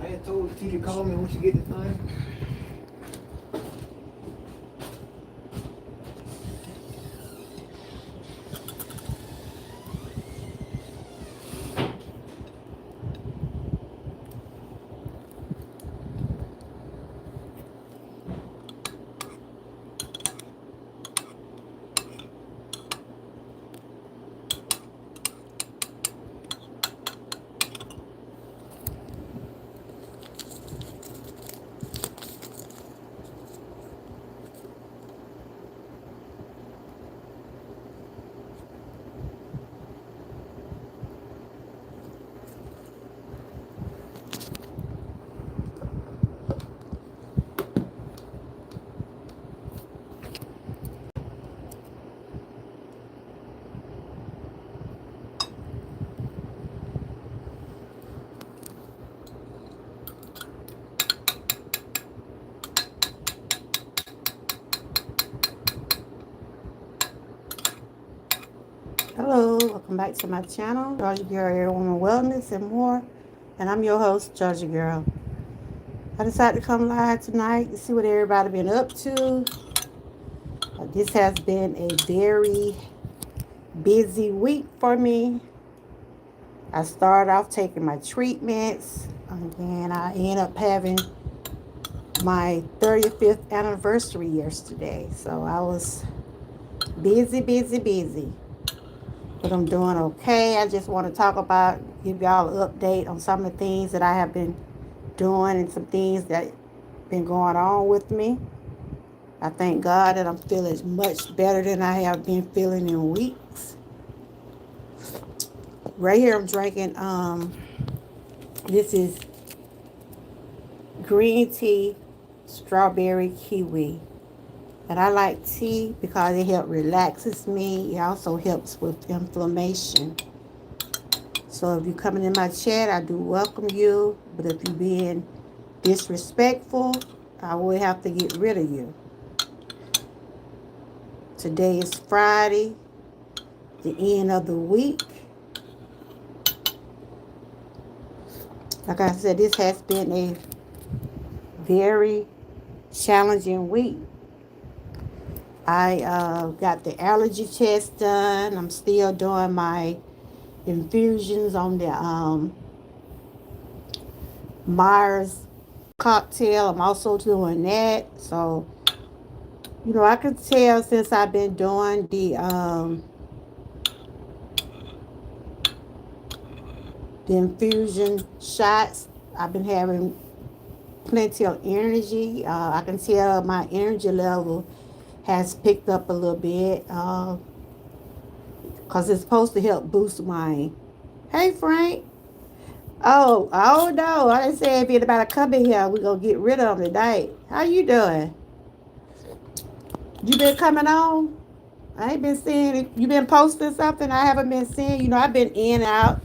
I had told T to call me when she get the thing. Hello, welcome back to my channel, Georgia Girl, Air Woman Wellness and more. And I'm your host, Georgia Girl. I decided to come live tonight to see what everybody been up to. This has been a very busy week for me. I started off taking my treatments, and then I ended up having my 35th anniversary yesterday. So I was busy, busy, busy. But I'm doing okay. I just want to talk about, give y'all an update on some of the things that I have been doing and some things that been going on with me. I thank God that I'm feeling much better than I have been feeling in weeks. Right here I'm drinking this is green tea, strawberry kiwi. And I like tea because it helps relaxes me. It also helps with inflammation. So if you're coming in my chat, I do welcome you. But if you're being disrespectful, I will have to get rid of you. Today is Friday, the end of the week. Like I said, this has been a very challenging week. I got the allergy test done. I'm still doing my infusions on the Myers cocktail. I'm also doing that. So, I can tell since I've been doing the infusion shots, I've been having plenty of energy. I can tell my energy level has picked up a little bit because it's supposed to help boost my. Hey, Frank. Oh no! I didn't say if anybody come in here, we gonna get rid of them tonight. How you doing? You been coming on? I ain't been seeing it. You been posting something? I haven't been seeing. I've been in and out.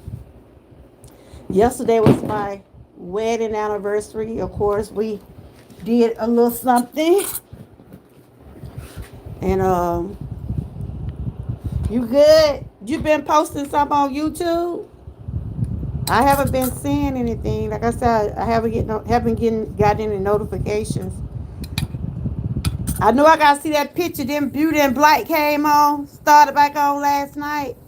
Yesterday was my wedding anniversary. Of course, we did a little something. And you good? You been posting something on YouTube? I haven't been seeing anything. Like I said, I haven't got any notifications. I know I gotta see that picture. Then Beauty and Black came on, started back on last night.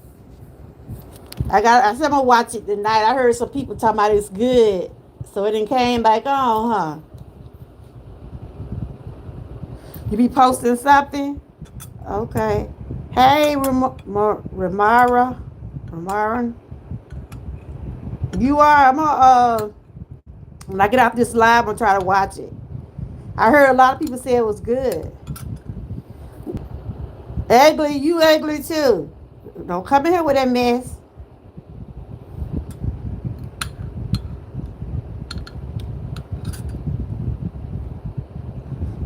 I said I'm gonna watch it tonight. I heard some people talking about it's good, so it didn't came back on, huh? You be posting something? Okay. Hey, Ramara, you are. When I get off this live, I'm gonna try to watch it. I heard a lot of people say it was good. Ugly, you ugly too. Don't come in here with that mess.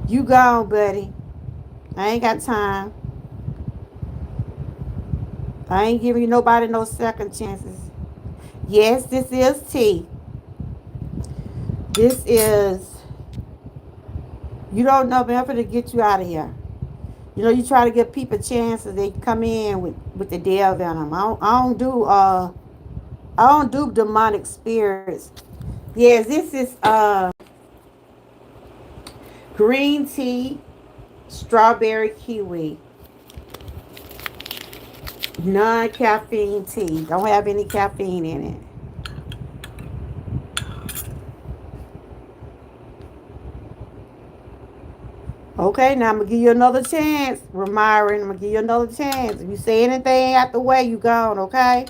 You gone, buddy. I ain't got time. I ain't giving you nobody no second chances. Yes, this is tea. This is. You don't know, man. I'm going to get you out of here. You try to give people chances. They come in with the devil in them. I don't do demonic spirits. Yes, this is green tea, strawberry kiwi, non-caffeine tea. Don't have any caffeine in it. Okay, now I'm gonna give you another chance, Myron. I'm gonna give you another chance. If you say anything out the way, you gone, okay?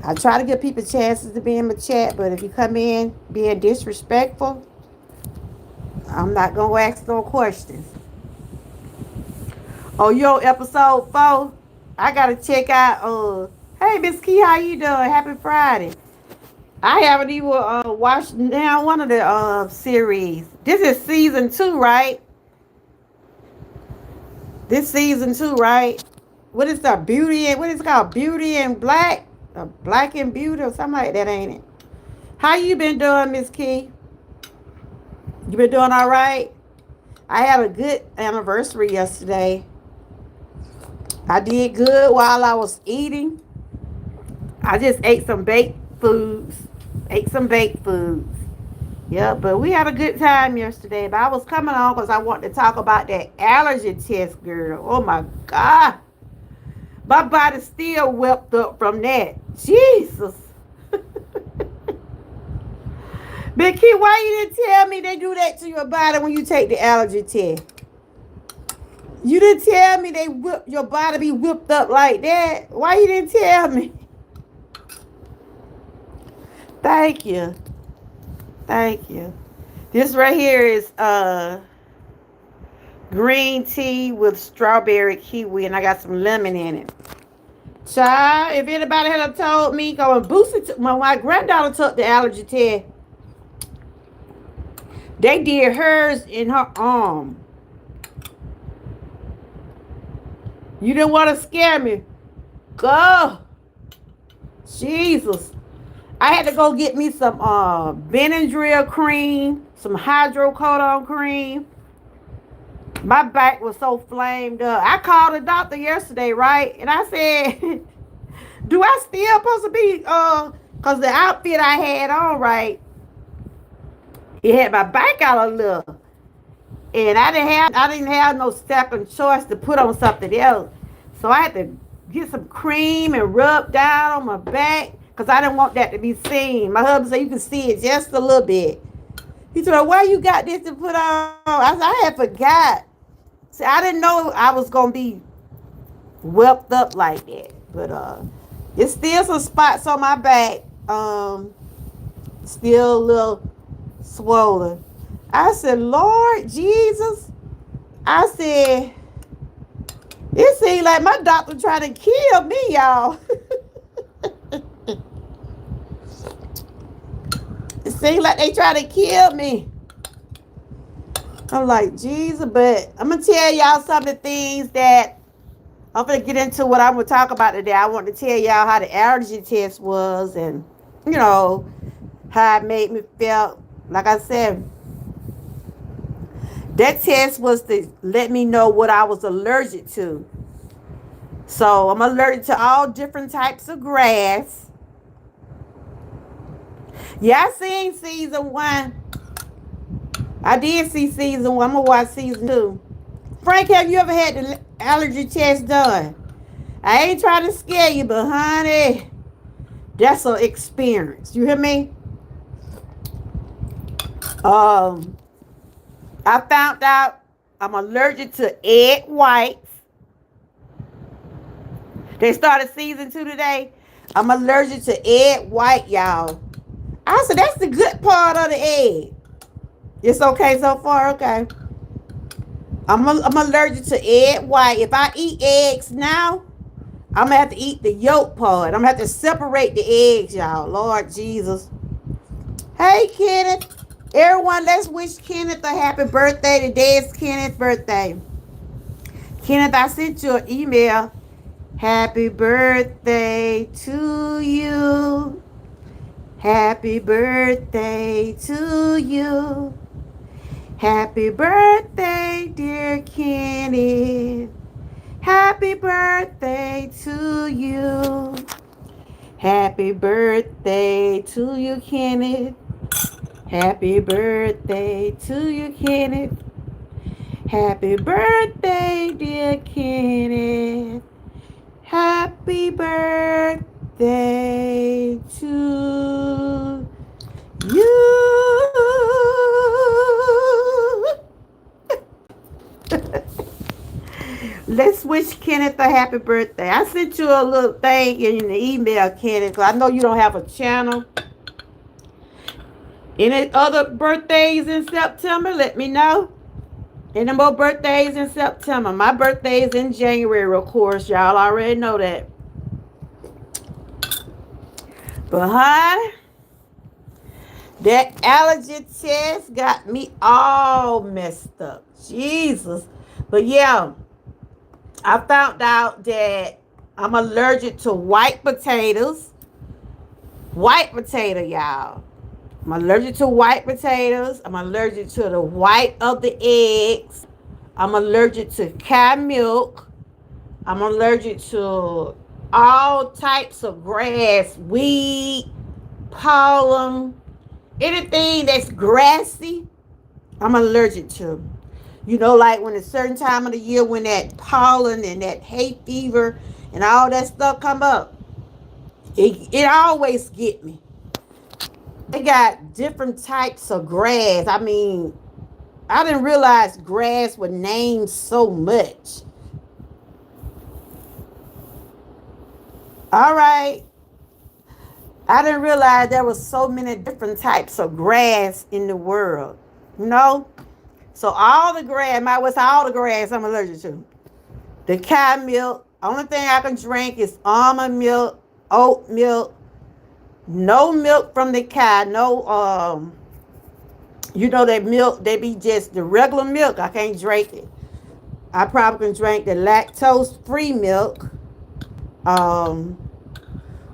I try to give people chances to be in my chat, but if you come in being disrespectful, I'm not gonna ask no questions. Oh, yo, episode 4. I gotta check out. Hey, Miss Key, how you doing? Happy Friday. I haven't even watched now one of the series. This is season 2, right? This season 2, right? What is the beauty and what is it called? Beauty and Black, Black and Beauty, or something like that, ain't it? How you been doing, Miss Key? You been doing all right? I had a good anniversary yesterday. I did good while I was eating. I just ate some baked foods. Ate some baked foods. Yeah, but we had a good time yesterday. But I was coming on because I wanted to talk about that allergy test, girl. Oh my God. My body still wept up from that. Jesus. Becky, why you didn't tell me they do that to your body when you take the allergy test? You didn't tell me they whip your body be whipped up like that. Why you didn't tell me? Thank you. Thank you. This right here is green tea with strawberry kiwi, and I got some lemon in it. Child, if anybody had told me, go and boost it. My granddaughter took the allergy test. They did hers in her arm. You didn't want to scare me. Go. Jesus. I had to go get me some Benadryl cream, some hydrocodone cream. My back was so flamed up. I called the doctor yesterday, right? And I said, do I still supposed to be, because the outfit I had on, right, it had my back out a little. And I didn't have no second choice to put on something else. So I had to get some cream and rub down on my back because I didn't want that to be seen. My husband said you can see it just a little bit. He said, why you got this to put on? I said, I had forgot. See, I didn't know I was going to be whelped up like that. But it's still some spots on my back. Still a little swollen. I said, Lord Jesus. I said, it seemed like my doctor trying to kill me, y'all. It seemed like they trying to kill me. I'm like, Jesus, but I'm going to tell y'all some of the things that I'm going to get into what I'm going to talk about today. I want to tell y'all how the allergy test was and, you know, how it made me feel. Like I said, that test was to let me know what I was allergic to. So I'm allergic to all different types of grass. Yeah, I seen season 1. I did see season 1. I'm going to watch season 2. Frank, have you ever had the allergy test done? I ain't trying to scare you, but honey, that's an experience. You hear me? I found out I'm allergic to egg whites. They started season 2 today. I'm allergic to egg white, y'all. I said, that's the good part of the egg. It's okay so far? Okay. I'm allergic to egg white. If I eat eggs now, I'm going to have to eat the yolk part. I'm going to have to separate the eggs, y'all. Lord Jesus. Hey, Kenneth. Everyone, let's wish Kenneth a happy birthday. Today is Kenneth's birthday. Kenneth, I sent you an email. Happy birthday to you. Happy birthday to you. Happy birthday, dear Kenneth. Happy birthday to you. Happy birthday to you, Kenneth. Happy birthday to you, Kenneth. Happy birthday, dear Kenneth. Happy birthday to you. Let's wish Kenneth a happy birthday. I sent you a little thing in the email, Kenneth. I know you don't have a channel. Any other birthdays in September? Let me know. Any more birthdays in September? My birthday is in January, of course. Y'all already know that. But honey, that allergy test got me all messed up. Jesus. But yeah, I found out that I'm allergic to white potatoes. White potato, y'all. I'm allergic to white potatoes. I'm allergic to the white of the eggs. I'm allergic to cow milk. I'm allergic to all types of grass, weed, pollen, anything that's grassy, I'm allergic to. You know, like when a certain time of the year when that pollen and that hay fever and all that stuff come up, it always get me. They got different types of grass. I mean, I didn't realize grass would name so much. All right. I didn't realize there was so many different types of grass in the world. You know? So all the grass, what's all the grass I'm allergic to? The cow milk. Only thing I can drink is almond milk, oat milk, no milk from the cow, no you know that milk, they be just the regular milk. I can't drink it. I probably can drink the lactose free milk.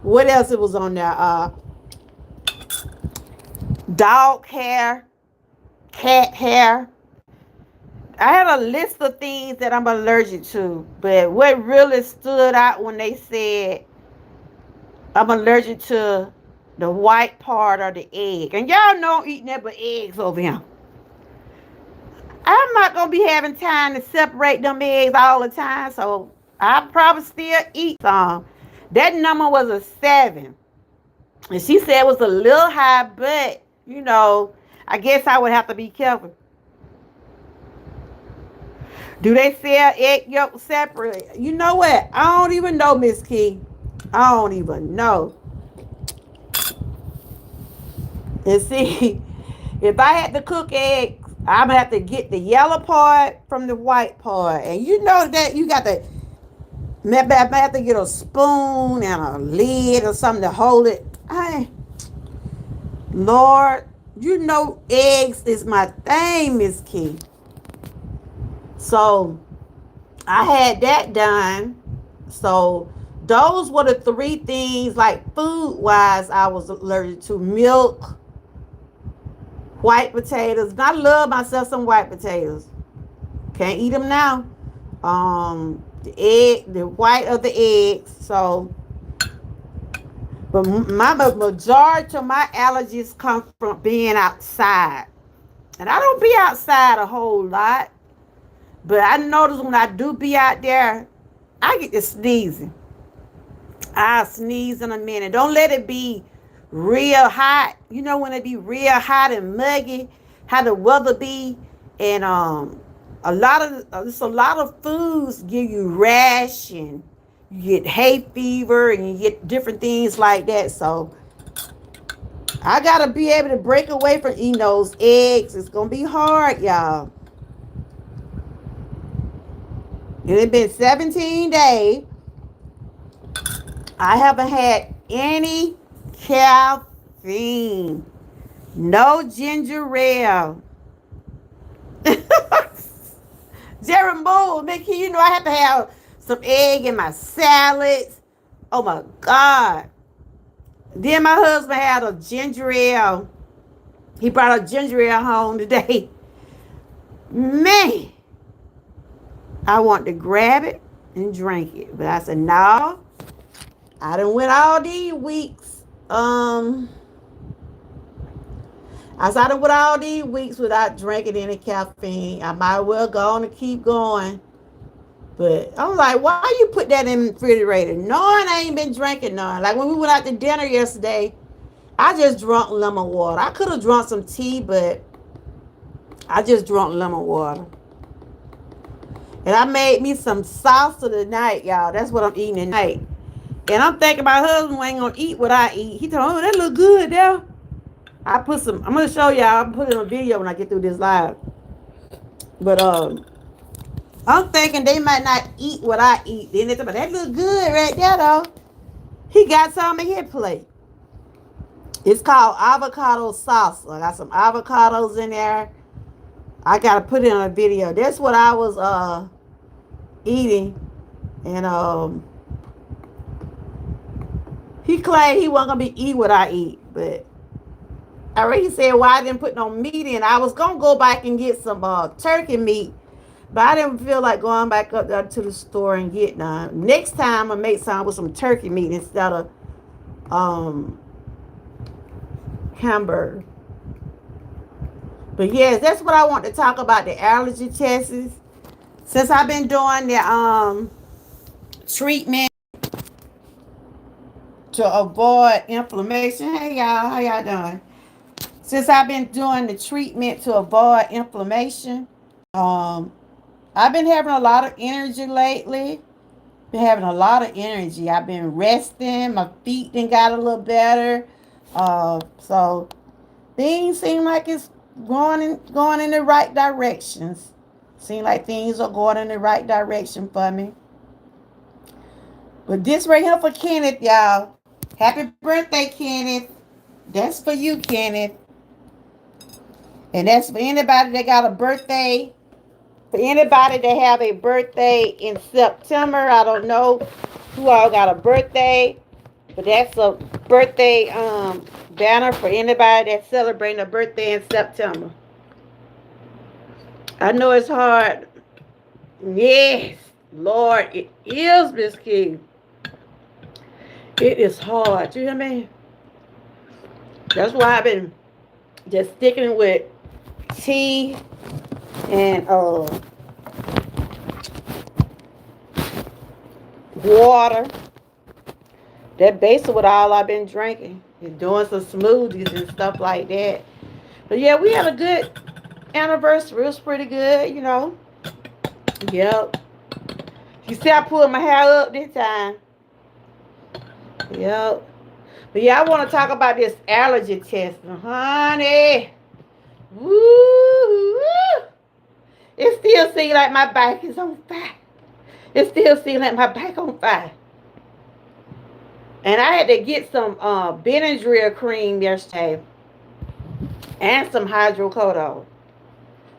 What else it was on there? Dog hair, cat hair. I had a list of things that I'm allergic to, but what really stood out when they said I'm allergic to the white part of the egg. And y'all know I'm eating that but eggs over here. I'm not going to be having time to separate them eggs all the time, so I'll probably still eat some. That number was a 7. And she said it was a little high, but, you know, I guess I would have to be careful. Do they sell egg yolk separately? You know what? I don't even know, Miss Key. I don't even know. And see, if I had to cook eggs, I'm going to have to get the yellow part from the white part. And you know that you got to, maybe I have to get a spoon and a lid or something to hold it. Lord, you know eggs is my thing, Miss Key. So, I had that done. So, those were the 3 things, like food-wise, I was allergic to. Milk, white potatoes. And I love myself some white potatoes. Can't eat them now. The white of the eggs. So, but my majority of my allergies come from being outside. And I don't be outside a whole lot. But I notice when I do be out there, I get to sneezing. I'll sneeze in a minute. Don't let it be real hot. You know when it be real hot and muggy, how the weather be, and a lot of foods give you rash and you get hay fever and you get different things like that. So I gotta be able to break away from eating those eggs. It's gonna be hard, y'all. And it's been 17 days. I haven't had any caffeine. No ginger ale. Jerry Moore, Mickey, you know I have to have some egg in my salads. Oh my God. Then my husband had a ginger ale. He brought a ginger ale home today. Man, I want to grab it and drink it. But I said, no, I done went all these weeks. As I done went all these weeks without drinking any caffeine. I might well go on and keep going. But I'm like, why you put that in the refrigerator? Knowing I ain't been drinking none. Like when we went out to dinner yesterday, I just drunk lemon water. I could have drunk some tea, but I just drunk lemon water. And I made me some salsa tonight, y'all. That's what I'm eating tonight. And I'm thinking my husband ain't gonna eat what I eat. He told me, oh, that look good there. I'm gonna show y'all. I'll put it on a video when I get through this live. But I'm thinking they might not eat what I eat. Then they talk about that look good right there though. He got some in his plate. It's called avocado salsa. I got some avocados in there. I gotta put it on a video. That's what I was eating. And he claimed he wasn't gonna be eat what I eat, but I already said why I didn't put no meat in. I was gonna go back and get some turkey meat, but I didn't feel like going back up there to the store and get none. Next time I make some with some turkey meat instead of hamburger. But yes, that's what I want to talk about, the allergy tests. Since I've been doing the treatment to avoid inflammation. Hey y'all, how y'all doing? Since I've been doing the treatment to avoid inflammation, I've been having a lot of energy lately. Been having a lot of energy. I've been resting. My feet then got a little better. So things seem like it's going in the right directions. Seem like things are going in the right direction for me. But this right here for Kenneth, y'all. Happy birthday, Kenneth. That's for you, Kenneth. And that's for anybody that got a birthday. For anybody that have a birthday in September. I don't know who all got a birthday. But that's a birthday banner for anybody that's celebrating a birthday in September. I know it's hard. Yes, Lord, it is, Miss Key. It is hard. You hear me? That's why I've been just sticking with tea and water. That basically what all I've been drinking. And doing some smoothies and stuff like that. But yeah, we had a good anniversary. It was pretty good, you know. Yep. You see I pulled my hair up this time. Yep. But yeah, I want to talk about this allergy test. Honey. Woo. It still seems like my back is on fire. It still seems like my back on fire. And I had to get some Benadryl cream yesterday. And some hydrocodone.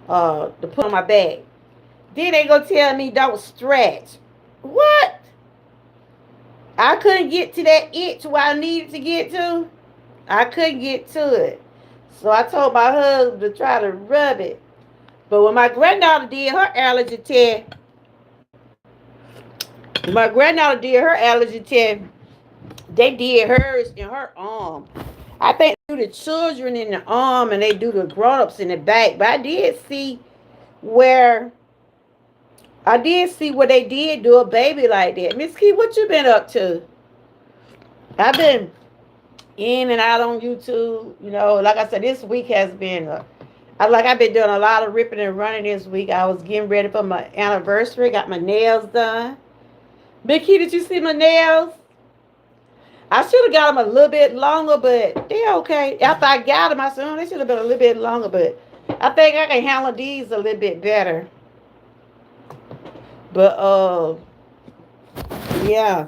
To put on my back. Then they gonna tell me don't stretch. What? I couldn't get to that itch where I needed to get to. I couldn't get to it. So I told my husband to try to rub it. But when my granddaughter did her allergy test, they did hers in her arm. I think they do the children in the arm and they do the grown-ups in the back. But I did see where they did do a baby like that. Miss Key, what you been up to? I've been in and out on YouTube. You know, like I said, this week has been, I've been doing a lot of ripping and running this week. I was getting ready for my anniversary. Got my nails done. Miss Key, did you see my nails? I should have got them a little bit longer, but they're okay. After I got them, I said, oh, they should have been a little bit longer, but I think I can handle these a little bit better. But, yeah.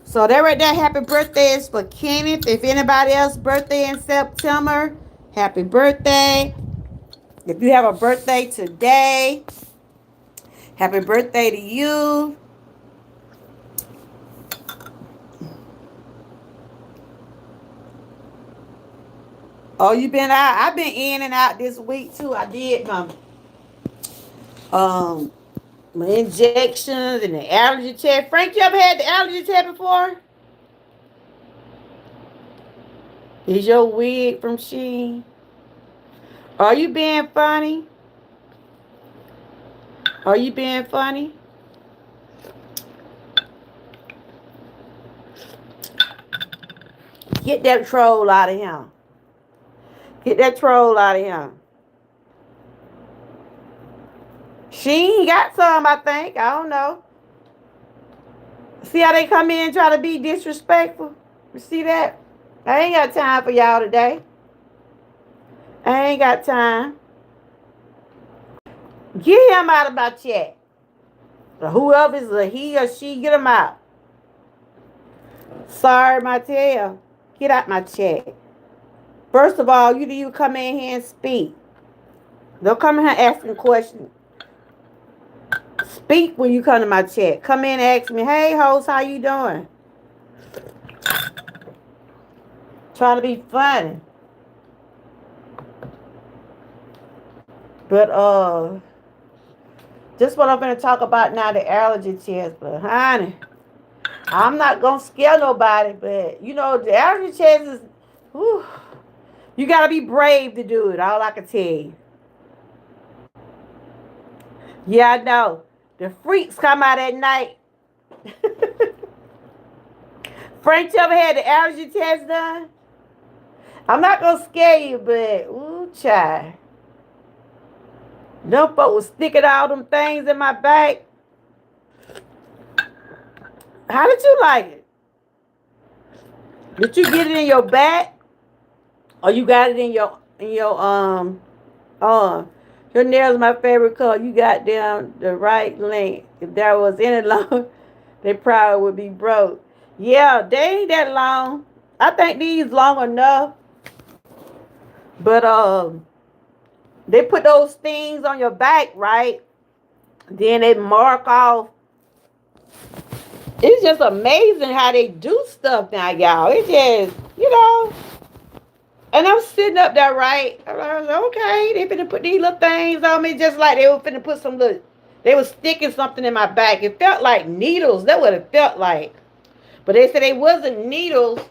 So that right there, happy birthday is for Kenneth. If anybody else's birthday in September, happy birthday. If you have a birthday today, happy birthday to you. Oh, you been out? I've been in and out this week too. I did my injections and the allergy test. Frank, you ever had the allergy test before? Is your wig from Shein? Are you being funny? Are you being funny? Get that troll out of him. Get that troll out of him. She got some, I think. I don't know. See how they come in and try to be disrespectful? You see that? I ain't got time for y'all today. I ain't got time. Get him out of my chat. Whoever's a he or she, get him out. Sorry, my tail. Get out my chat. First of all, you come in here and speak. Don't come in here asking questions. Speak when you come to my chat. Come in and ask me, hey, host, how you doing? Trying to be funny. But, just what I'm going to talk about now, the allergy test. But, honey, I'm not going to scare nobody. But, you know, the allergy test is, whew, you got to be brave to do it. All I can tell you. Yeah, I know. The freaks come out at night. Frank, you ever had the allergy test done? I'm not going to scare you, but, ooh, child. Them folks was sticking all them things in my back. How did you like it? Did you get it in your back? Or you got it in your your nails my favorite color. You got down the right length. If there was any long, they probably would be broke. Yeah, they ain't that long. I think these long enough. But they put those things on your back, right? Then they mark off. It's just amazing how they do stuff now, y'all. It's just, you know. And I'm sitting up there, right? I was like, okay, they finna put these little things on me just like they were finna put some little, they was sticking something in my back. It felt like needles. That's what it felt like. But they said they wasn't needles.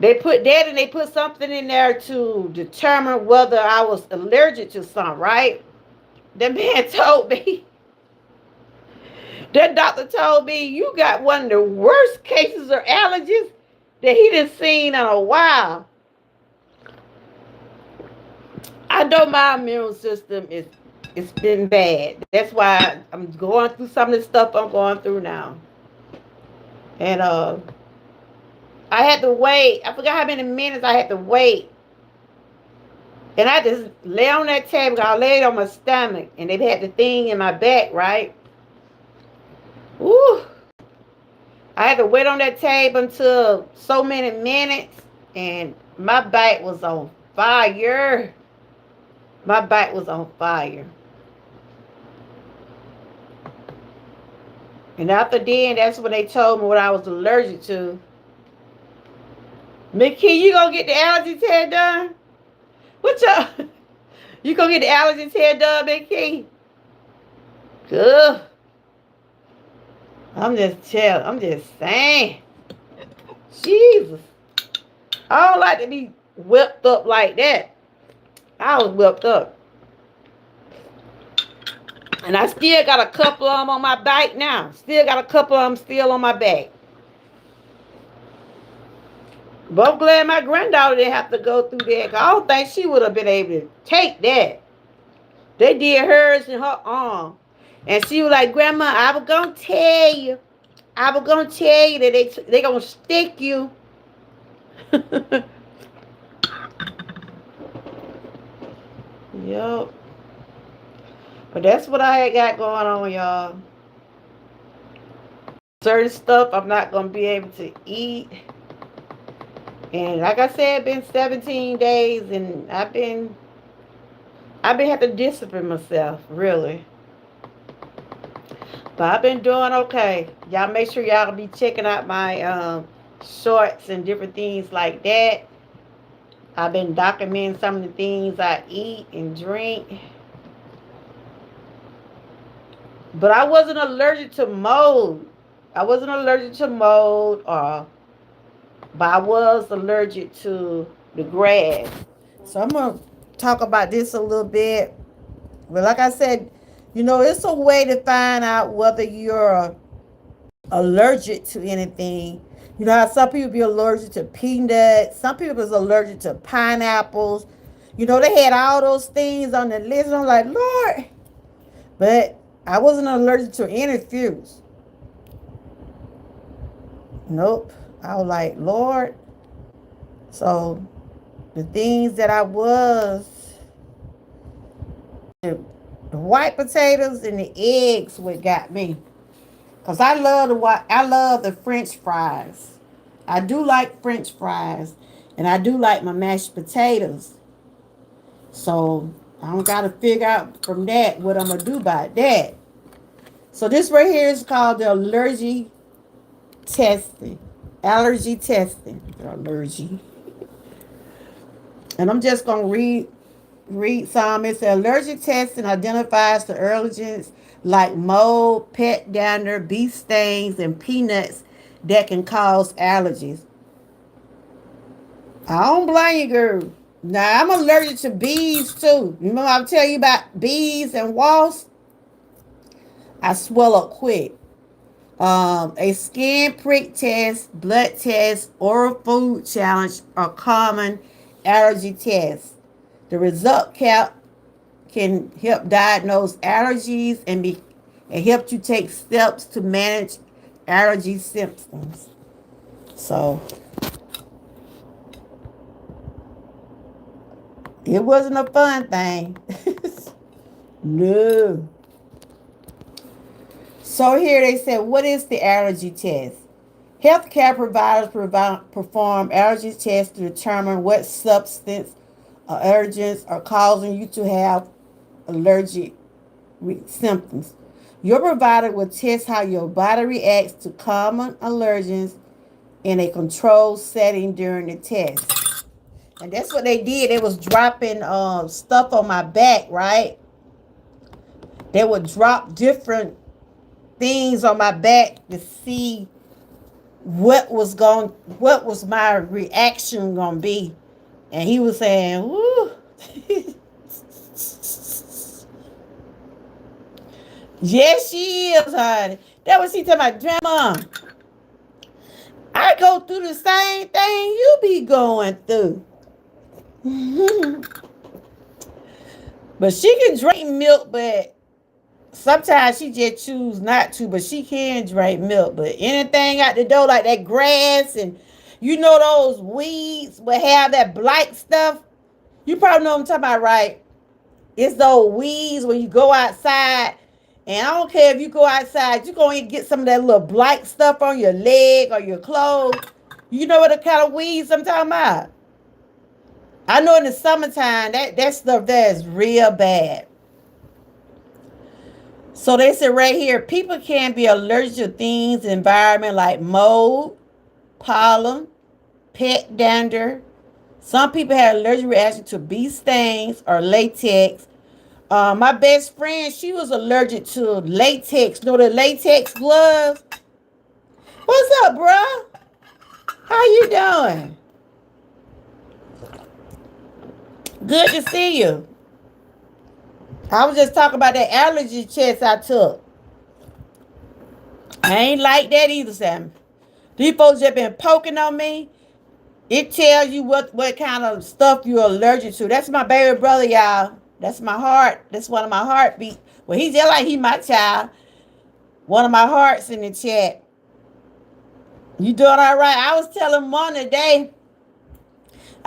They put that and they put something in there to determine whether I was allergic to something, right? The man told me, that doctor told me, you got one of the worst cases of allergies that he done seen in a while. I know my immune system it's been bad. That's why I'm going through some of the stuff I'm going through now. And I had to wait. I forgot how many minutes I had to wait. And I just lay on that table. I laid on my stomach. And they had the thing in my back, right? Ooh. I had to wait on that table until so many minutes. And my back was on fire. My back was on fire. And after then, that's when they told me what I was allergic to. Mickey, you gonna get the allergy test done? What y'all? You gonna get the allergy test done, Mickey? Good. I'm just saying. Jesus. I don't like to be whipped up like that. I was whipped up. And I still got a couple of them on my back now. Still got a couple of them still on my back. But I'm glad my granddaughter didn't have to go through that. I don't think she would have been able to take that. They did hers in her arm. And she was like, Grandma, I was going to tell you. I was going to tell you that they going to stick you. Yup. But that's what I got going on, y'all. Certain stuff I'm not going to be able to eat. And like I said, it's been 17 days and I've been having to discipline myself, really. But I've been doing okay. Y'all make sure y'all be checking out my shorts and different things like that. I've been documenting some of the things I eat and drink. But I wasn't allergic to mold. I wasn't allergic to mold or but I was allergic to the grass. So I'm going to talk about this a little bit. But like I said, it's a way to find out whether you're allergic to anything. You know how some people be allergic to peanuts, some people is allergic to pineapples. They had all those things on the list. And I'm like, Lord. But I wasn't allergic to any fruits. Nope. I was like, Lord. So the things that I was, the white potatoes and the eggs what got me. Cause I love the French fries. I do like French fries, and I do like my mashed potatoes. So I don't gotta figure out from that what I'm gonna do about that. So this right here is called the allergy testing. Allergy testing. Allergy. And I'm just gonna read some. It says allergic testing identifies the allergens like mold, pet dander, bee stings, and peanuts that can cause allergies. I don't blame you, girl. Now I'm allergic to bees too. Remember I tell you about bees and wasps? I swell up quick. A skin prick test, blood test, oral food challenge are common allergy tests. The result can help diagnose allergies and help you take steps to manage allergy symptoms. So it wasn't a fun thing. No. So here they said, what is the allergy test? Healthcare providers perform allergy tests to determine what substance or allergens are causing you to have allergic symptoms. Your provider will test how your body reacts to common allergens in a controlled setting during the test. And that's what they did. They was dropping stuff on my back, right? They would drop different things on my back to see what was my reaction gonna be. And he was saying, woo. Yes, she is, honey. That was she talking about, Grandma. I go through the same thing you be going through. But she can drink milk, but sometimes she just choose not to. But she can drink milk. But anything out the door like that grass and those weeds will have that blight stuff. You probably know what I'm talking about, right? It's those weeds when you go outside. And I don't care if you go outside, you're going to get some of that little blight stuff on your leg or your clothes. You know what the kind of weeds I'm talking about? I know in the summertime, that stuff there is real bad. So they said right here, people can be allergic to things, environment like mold, pollen, pet dander. Some people have allergic reaction to bee stings or latex. My best friend, she was allergic to latex. You know the latex gloves? What's up, bruh? How you doing? Good to see you. I was just talking about that allergy test I took. I ain't like that either, Sam. These folks just been poking on me. It tells you what kind of stuff you're allergic to. That's my baby brother, y'all. That's my heart. That's one of my heartbeats. Well, he's just like he my child. One of my hearts in the chat. You doing all right? I was telling Mom today.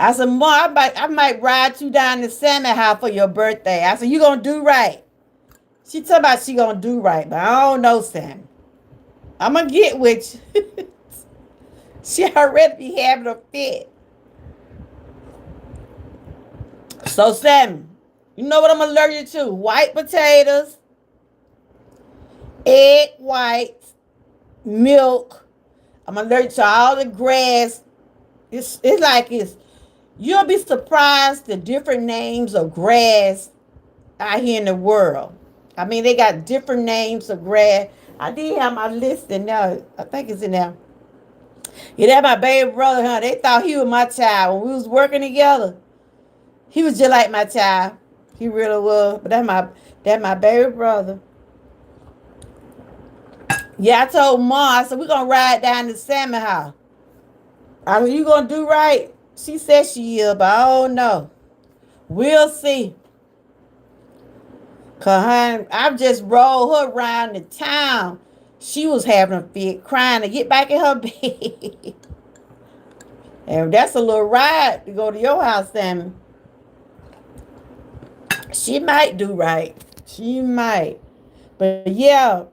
I said, Mom, I might ride you down to Salmon House for your birthday. I said, you gonna do right. She talking about she gonna do right, but I don't know, Sam. I'm gonna get with you. She already be having a fit. So, Sam, you know what I'm allergic to? White potatoes, egg whites, milk. I'm allergic to all the grass. It's like you'll be surprised the different names of grass out here in the world. I mean, they got different names of grass. I did have my list in there. I think it's in there. Yeah, that my baby brother, huh? They thought he was my child when we was working together. He was just like my child. He really was. But that my baby brother. Yeah, I told Mom, I said, we're gonna ride down to Salmon House. I said, you gonna do right? She said she is, but I don't know. We'll see. Cause honey, I've just rolled her around the town. She was having a fit, crying to get back in her bed. And that's a little ride to go to your house, Sammy. She might do right. She might. But yeah,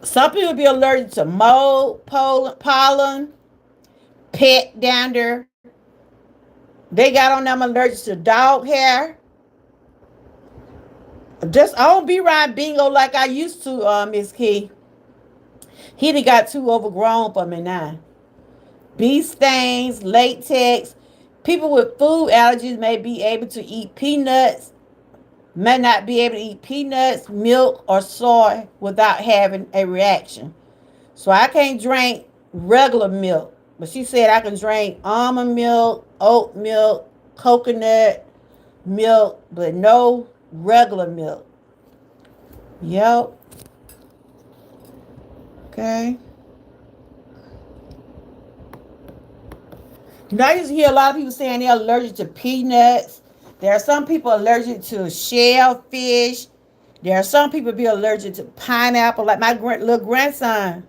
some people be allergic to mold, pollen, pet dander. They got on them allergic to dog hair. Just I don't be riding bingo like I used to, Miss Key. He done got too overgrown for me now. Bee stains, latex. People with food allergies may be able to eat peanuts, may not be able to eat peanuts, milk, or soy without having a reaction. So I can't drink regular milk. But she said I can drink almond milk, oat milk, coconut milk, but no regular milk. Yep. Okay. You know, I used to hear a lot of people saying they're allergic to peanuts. There are some people allergic to shellfish. There are some people be allergic to pineapple, like my little grandson.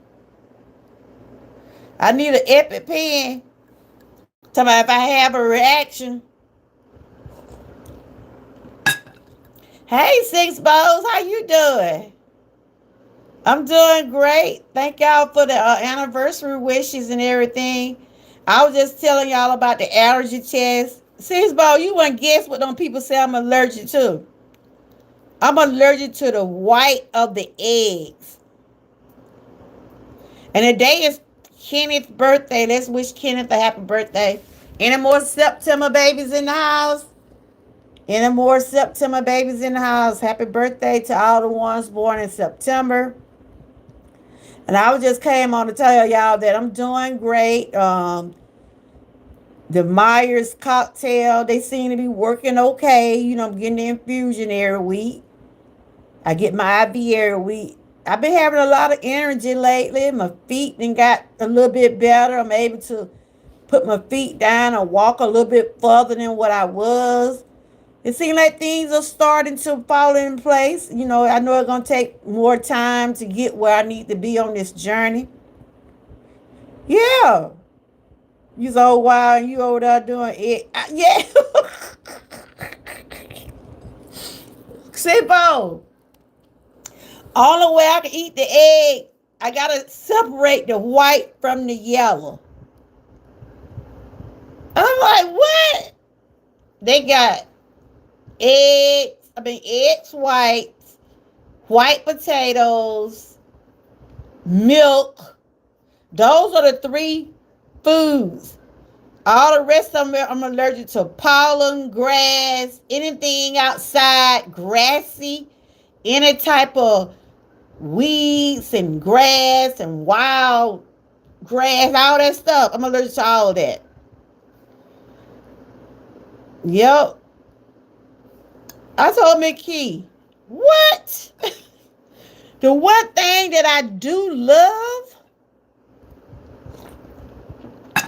I need an EpiPen. Tell me if I have a reaction. Hey, Six Bows, how you doing? I'm doing great. Thank y'all for the anniversary wishes and everything. I was just telling y'all about the allergy test. Six Bow, you wouldn't guess what them people say I'm allergic to. I'm allergic to the white of the eggs. And today is Kenneth's birthday. Let's wish Kenneth a happy birthday. Any more September babies in the house? Any more September babies in the house? Happy birthday to all the ones born in September. And I just came on to tell y'all that I'm doing great. The Myers cocktail, they seem to be working okay. You know, I'm getting the infusion every week. I get my IV every week. I've been having a lot of energy lately. My feet then got a little bit better. I'm able to put my feet down and walk a little bit further than what I was. It seems like things are starting to fall in place. You know, I know it's going to take more time to get where I need to be on this journey. Yeah. You so wild. You over there doing it. Yeah. Simple. Only way I can eat the egg, I got to separate the white from the yellow. I'm like, what? They got eggs whites, white potatoes, milk. Those are the three foods. All the rest of them, I'm allergic to pollen, grass, anything outside, grassy, any type of weeds and grass and wild grass, all that stuff. I'm allergic to all of that. Yep. I told Mickey, what? The one thing that I do love.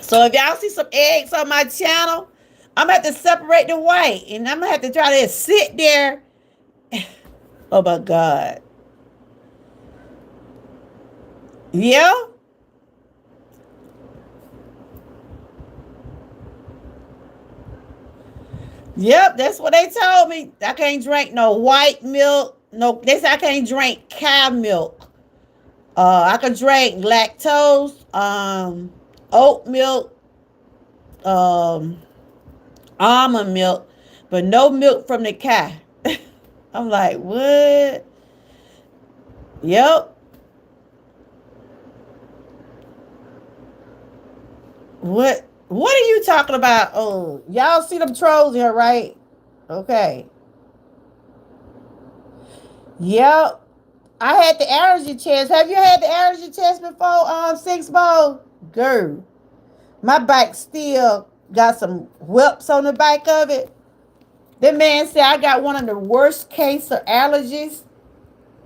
So if y'all see some eggs on my channel, I'm going to have to separate the white. And I'm going to have to try to sit there. Oh my God. Yeah. Yep, that's what they told me. I can't drink no white milk. No, they said I can't drink cow milk. I can drink lactose, oat milk, um, almond milk, but no milk from the cow. I'm like, what? Yep. What are you talking about? Oh, y'all see them trolls here, right? Okay. Yep. I had the allergy test. Have you had the allergy test before, Six Bowl? Girl, my bike still got some whelps on the back of it. That man said I got one of the worst case of allergies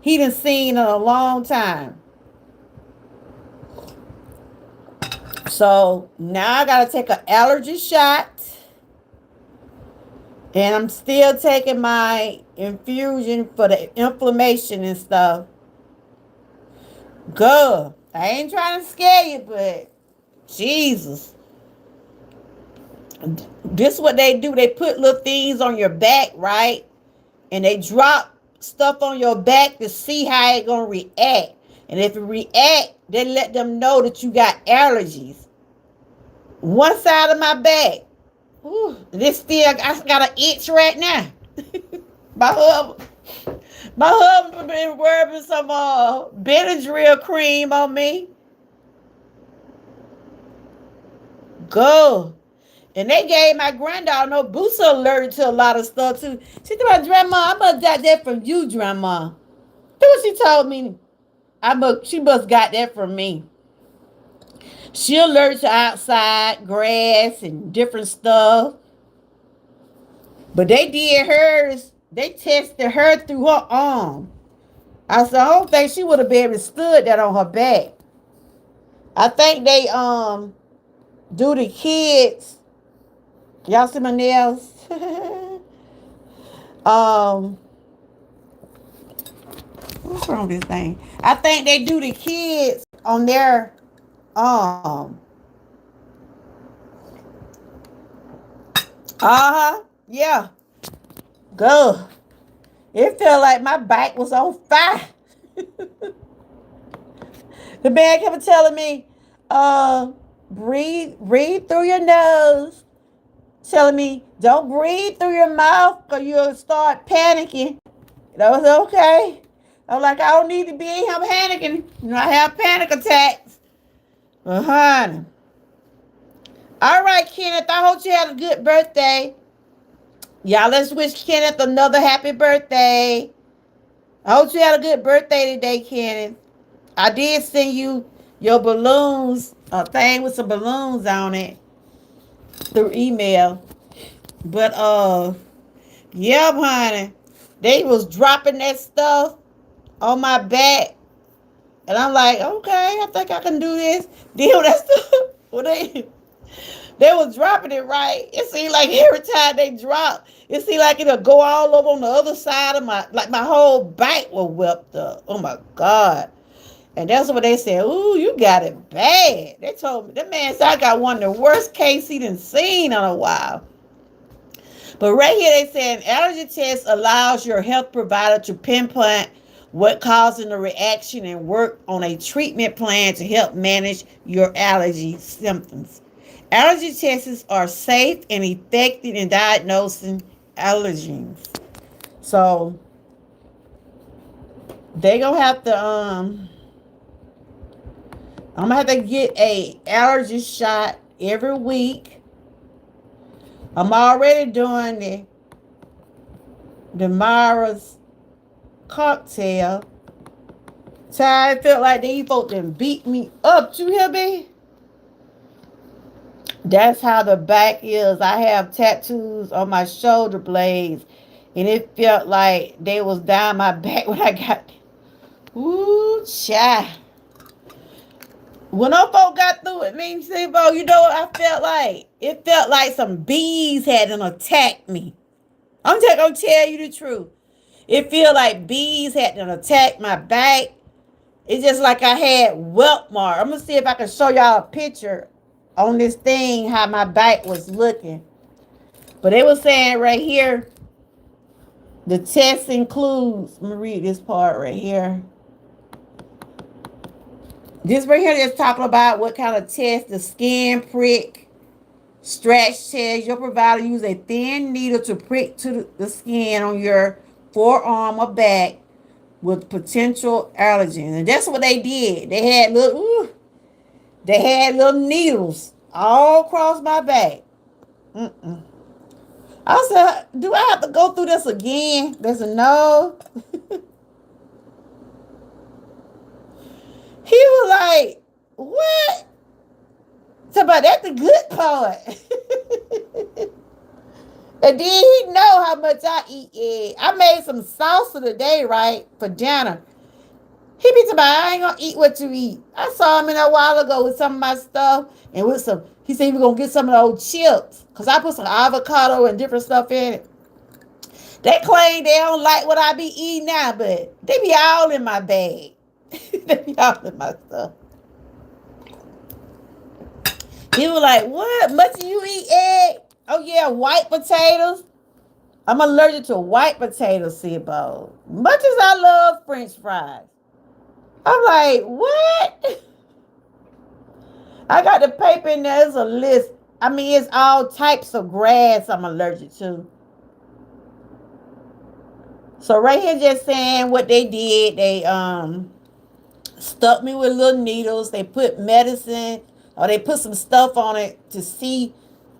he done seen in a long time. So now I gotta take an allergy shot. And I'm still taking my infusion for the inflammation and stuff. Good. I ain't trying to scare you, but Jesus. This is what they do. They put little things on your back, right? And they drop stuff on your back to see how it gonna react. And if it react, they let them know that you got allergies. One side of my back. Ooh, this still, I got an itch right now. My husband been rubbing some Benadryl cream on me. Go. And they gave my granddaughter no booster allergic to a lot of stuff too. She told my grandma, I must got that from you, grandma. That's what she told me. She must got that from me. She allergic to outside grass and different stuff. But they did hers. They tested her through her arm. I said, I don't think she would have been able to stood that on her back. I think they do the kids. Y'all see my nails? What's wrong with this thing? I think they do the kids on their yeah. Good. It felt like my back was on fire. The man kept telling me, breathe through your nose. Telling me, don't breathe through your mouth because you'll start panicking. And I was okay. I was like, I don't need to be in here panicking. You know, I have panic attacks. Honey. All right, Kenneth, I hope you had a good birthday. Y'all, let's wish Kenneth another happy birthday. I hope you had a good birthday today, Kenneth. I did send you your balloons, a thing with some balloons on it through email. But yeah, honey, they was dropping that stuff on my back, and I'm like, okay, I think I can do this. Deal with that stuff. Well, they was dropping it right. It seemed like every time they drop, it seemed like it'll go all over on the other side of my whole back was wept up. Oh my God. And that's what they said. Ooh, you got it bad. They told me, that man said I got one of the worst cases he done seen in a while. But right here they said AllergyTest allows your health provider to pinpoint what causing the reaction and work on a treatment plan to help manage your allergy symptoms. Allergy tests are safe and effective in diagnosing allergens. So they gonna have to I'm gonna have to get a allergy shot every week. I'm already doing the Mara's cocktail. So I felt like these folks done beat me up. You hear me? That's how the back is. I have tattoos on my shoulder blades. And it felt like they was down my back when I got... Ooh, child. When them folk got through with me, you know what I felt like? It felt like some bees had attacked me. I'm just gonna tell you the truth. It feel like bees had attacked my back. It's just like I had welt mark. I'm gonna see if I can show y'all a picture on this thing how my back was looking. But they were saying right here, the test includes. Let me read this part right here. This right here is talking about what kind of test, the skin prick, stretch test. Your provider use a thin needle to prick to the skin on your forearm or back with potential allergens. And that's what they did. They had little needles all across my back. I said, do I have to go through this again? They said, no. He was like, what? About that's the good part. And then he know how much I eat egg. I made some salsa today, right, for dinner. He be talking about, I ain't gonna eat what you eat. I saw him in a while ago with some of my stuff and with some, he said he was gonna get some of those chips. Cause I put some avocado and different stuff in it. They claim they don't like what I be eating now, but they be all in my bag. They be all in my stuff. He was like, what? Much do you eat egg? Oh yeah, white potatoes. I'm allergic to white potato Sibo. Much as I love French fries. I'm like, what? I got the paper in there. There's a list. I mean, it's all types of grass I'm allergic to. So right here just saying what they did. They stuck me with little needles. They put medicine or they put some stuff on it to see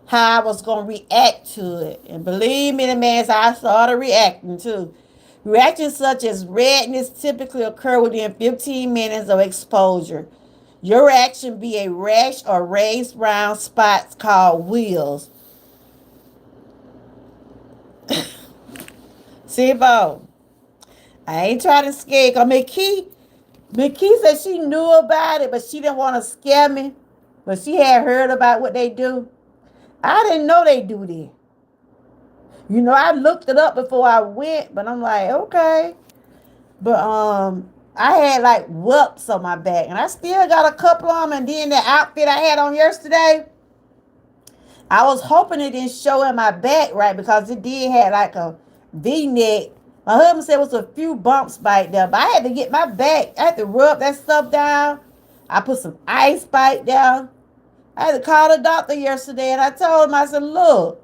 how I was going to react to it. And believe me, the man, I started reacting too. Reactions such as redness typically occur within 15 minutes of exposure. Your reaction be a rash or raised brown spots called wheals. See, Bo, I ain't trying to scare you. McKee said she knew about it, but she didn't want to scare me. But she had heard about what they do. I didn't know they do this. You know, I looked it up before I went, but I'm like, okay. But I had like whelps on my back, and I still got a couple of them. And then the outfit I had on yesterday, I was hoping it didn't show in my back, right? Because it did have like a V-neck. My husband said it was a few bumps back there, but I had to get my back. I had to rub that stuff down. I put some ice back down. I had to call the doctor yesterday, and I told him, I said, look,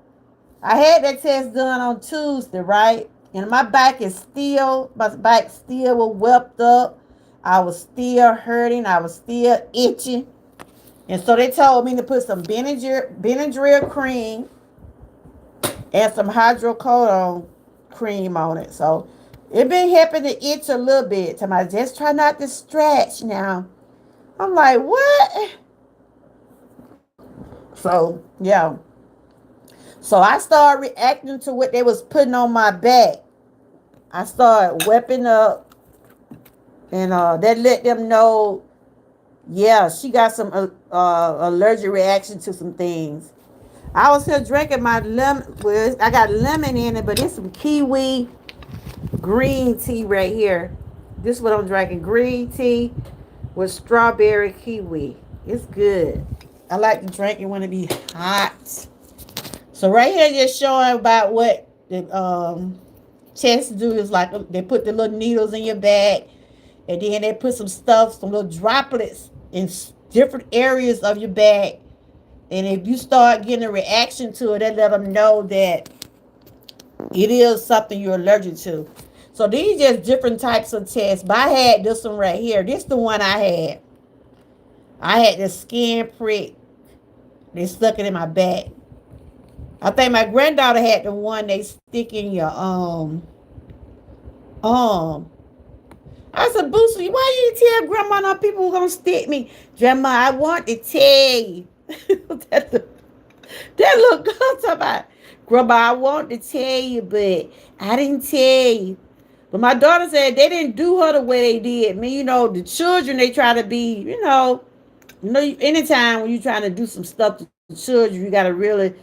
I had that test done on Tuesday, right? And my back still was whelped up. I was still hurting. I was still itching. And so they told me to put some Benadryl cream and some hydrocodone cream on it. So it been helping to itch a little bit. So I just try not to stretch now. I'm like, what? So, yeah. So I started reacting to what they was putting on my back. I started weaping up. And that let them know, yeah, she got some allergic reaction to some things. I was here drinking my lemon. Well, I got lemon in it, but it's some kiwi green tea right here. This is what I'm drinking. Green tea with strawberry kiwi. It's good. I like to drink it when it be hot. So right here just showing about what the tests do is like they put the little needles in your back, and then they put some stuff, some little droplets in different areas of your back. And if you start getting a reaction to it, they let them know that it is something you're allergic to. So these just different types of tests. But I had this one right here. This is the one I had. I had the skin prick. They stuck it in my back. I think my granddaughter had the one they stick in your arm. I said, Boosie, why you tell Grandma no people were gonna stick me? Grandma, I want to tell you. that look good about. Grandma, I want to tell you, but I didn't tell you. But my daughter said they didn't do her the way they did me. You know, the children, they try to be, anytime when you're trying to do some stuff to the children, you got to really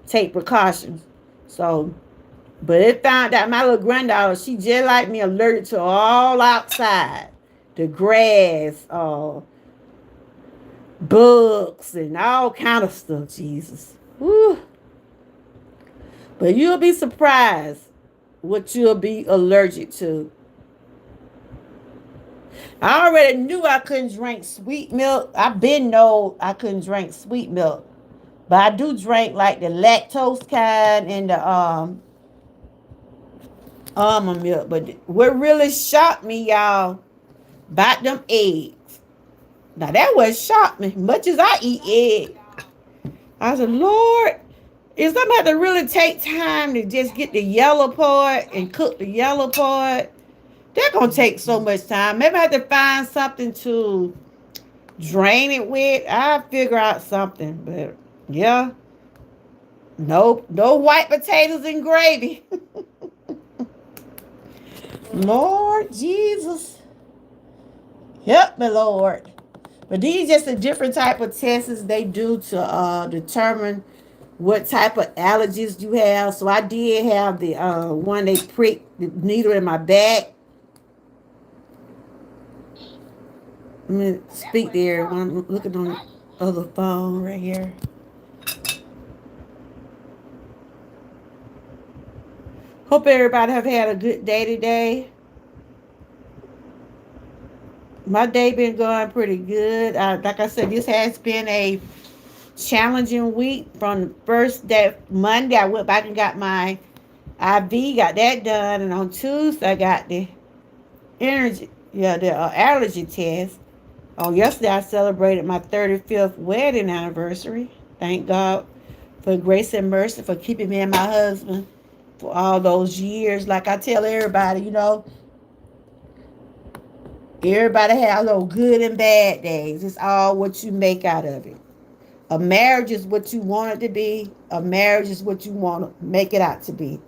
take precautions. So, but it found out my little granddaughter, she just like me, allergic to all outside. The grass, bugs, and all kind of stuff, Jesus. Woo. But you'll be surprised what you'll be allergic to. I already knew I couldn't drink sweet milk. I've been know I couldn't drink sweet milk. But I do drink like the lactose kind and the almond milk. But what really shocked me, y'all, about them eggs. Now that what shocked me. Much as I eat egg, I said, Lord, is somebody have to really take time to just get the yellow part and cook the yellow part? They're gonna take so much time. Maybe I have to find something to drain it with. I'll figure out something. But yeah, no white potatoes and gravy. Lord Jesus. Help me, Lord. But these just a different type of tests they do to determine what type of allergies you have. So I did have the one they prick the needle in my back. Let me speak there when I'm looking on the other phone right here. Hope everybody have had a good day today. My day been going pretty good. Like I said, this has been a challenging week. From the first day, Monday, I went back and got my IV, got that done, and on Tuesday I got the allergy test. On yesterday I celebrated my 35th wedding anniversary. Thank God for grace and mercy for keeping me and my husband for all those years. Like I tell everybody, everybody have those good and bad days. It's all what you make out of it. A marriage is what you want it to be. A marriage is what you want to make it out to be.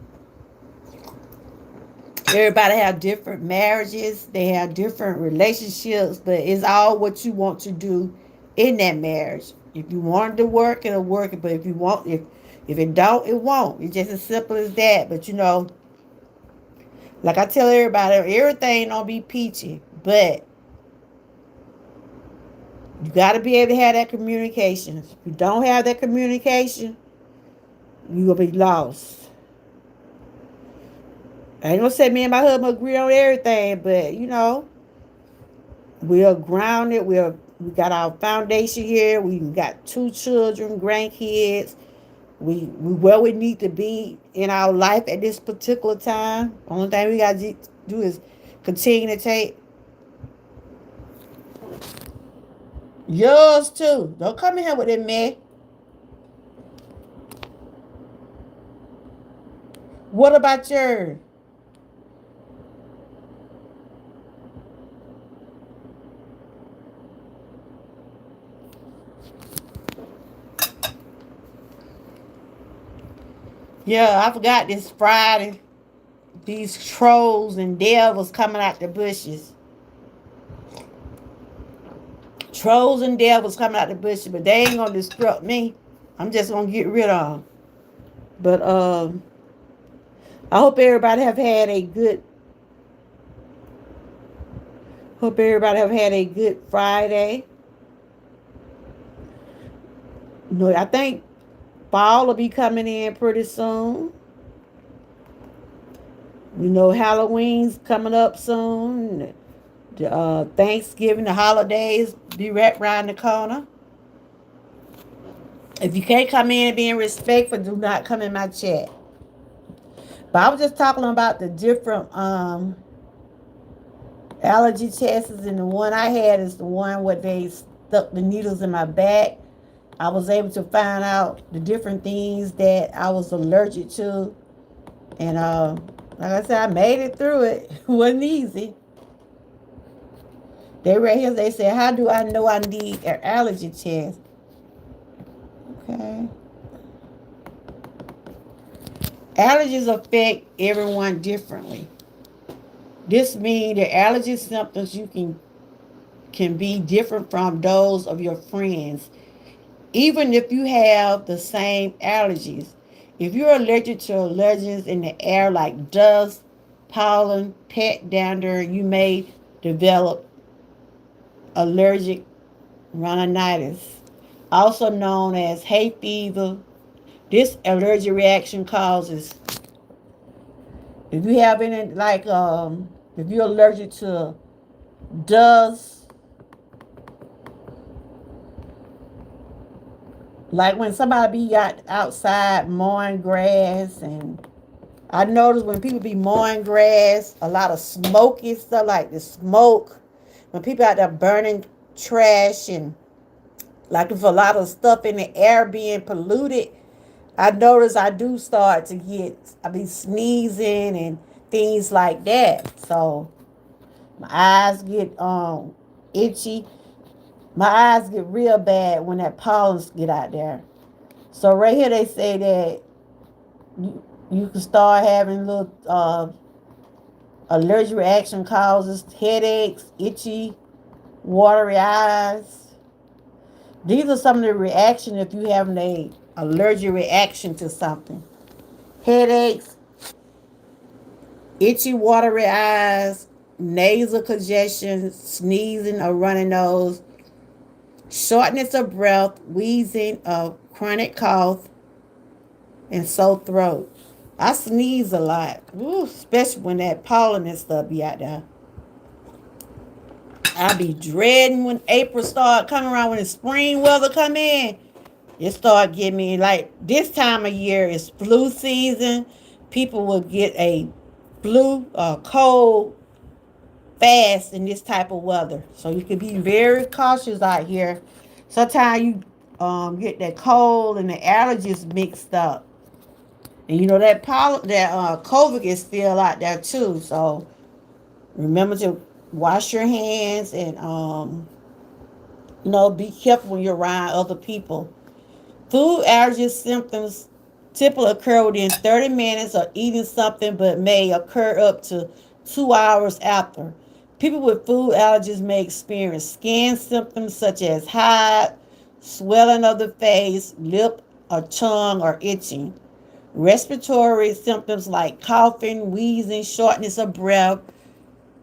Everybody have different marriages. They have different relationships, but it's all what you want to do in that marriage. If you want it to work, it'll work. But if it don't, it won't. It's just as simple as that. But like I tell everybody, everything don't be peachy, but you got to be able to have that communication. If you don't have that communication, you will be lost. I ain't gonna say me and my husband agree on everything, but we are grounded. We got our foundation here. We got 2 children, grandkids. We where we need to be in our life at this particular time. Only thing we got to do is continue to take yours too. Don't come in here with that man. What about yours? Yeah, I forgot this Friday. These trolls and devils coming out the bushes. Trolls and devils coming out the bushes, but they ain't gonna disrupt me. I'm just gonna get rid of them. But I hope everybody have had a good Friday. I think fall will be coming in pretty soon. Halloween's coming up soon. Thanksgiving, the holidays be right around the corner. If you can't come in and being respectful, do not come in my chat. But I was just talking about the different allergy tests, and the one I had is the one where they stuck the needles in my back. I was able to find out the different things that I was allergic to, and like I said, I made it through it. It wasn't easy. They right here, they said, how do I know I need an allergy test? Okay. Allergies affect everyone differently. This means the allergy symptoms you can be different from those of your friends, even if you have the same allergies. If you're allergic to allergens in the air like dust, pollen, pet dander, you may develop allergic rhinitis, also known as hay fever. This allergic reaction causes, if you have any, if you're allergic to dust, like when somebody be outside mowing grass, and I notice when people be mowing grass, a lot of smoky stuff, like the smoke, when people out there burning trash, and like if a lot of stuff in the air being polluted, I notice I do start to I be sneezing and things like that. So my eyes get itchy. My eyes get real bad when that pollens get out there. So right here they say that you can start having little allergic reaction causes headaches, itchy, watery eyes. These are some of the reaction if you have an allergic reaction to something. Headaches, itchy, watery eyes, nasal congestion, sneezing or runny nose, shortness of breath, wheezing, a chronic cough, and sore throat. I sneeze a lot, especially when that pollen and stuff be out there. I be dreading when April start coming around, when the spring weather come in. It start getting me, like this time of year is flu season. People will get a flu, cold fast in this type of weather. So you can be very cautious out here. Sometimes you get that cold and the allergies mixed up. And you know that COVID is still out there too. So remember to wash your hands and be careful when you're around other people. Food allergy symptoms typically occur within 30 minutes of eating something, but may occur up to 2 hours after. People with food allergies may experience skin symptoms such as hives, swelling of the face, lip or tongue, or itching. Respiratory symptoms like coughing, wheezing, shortness of breath,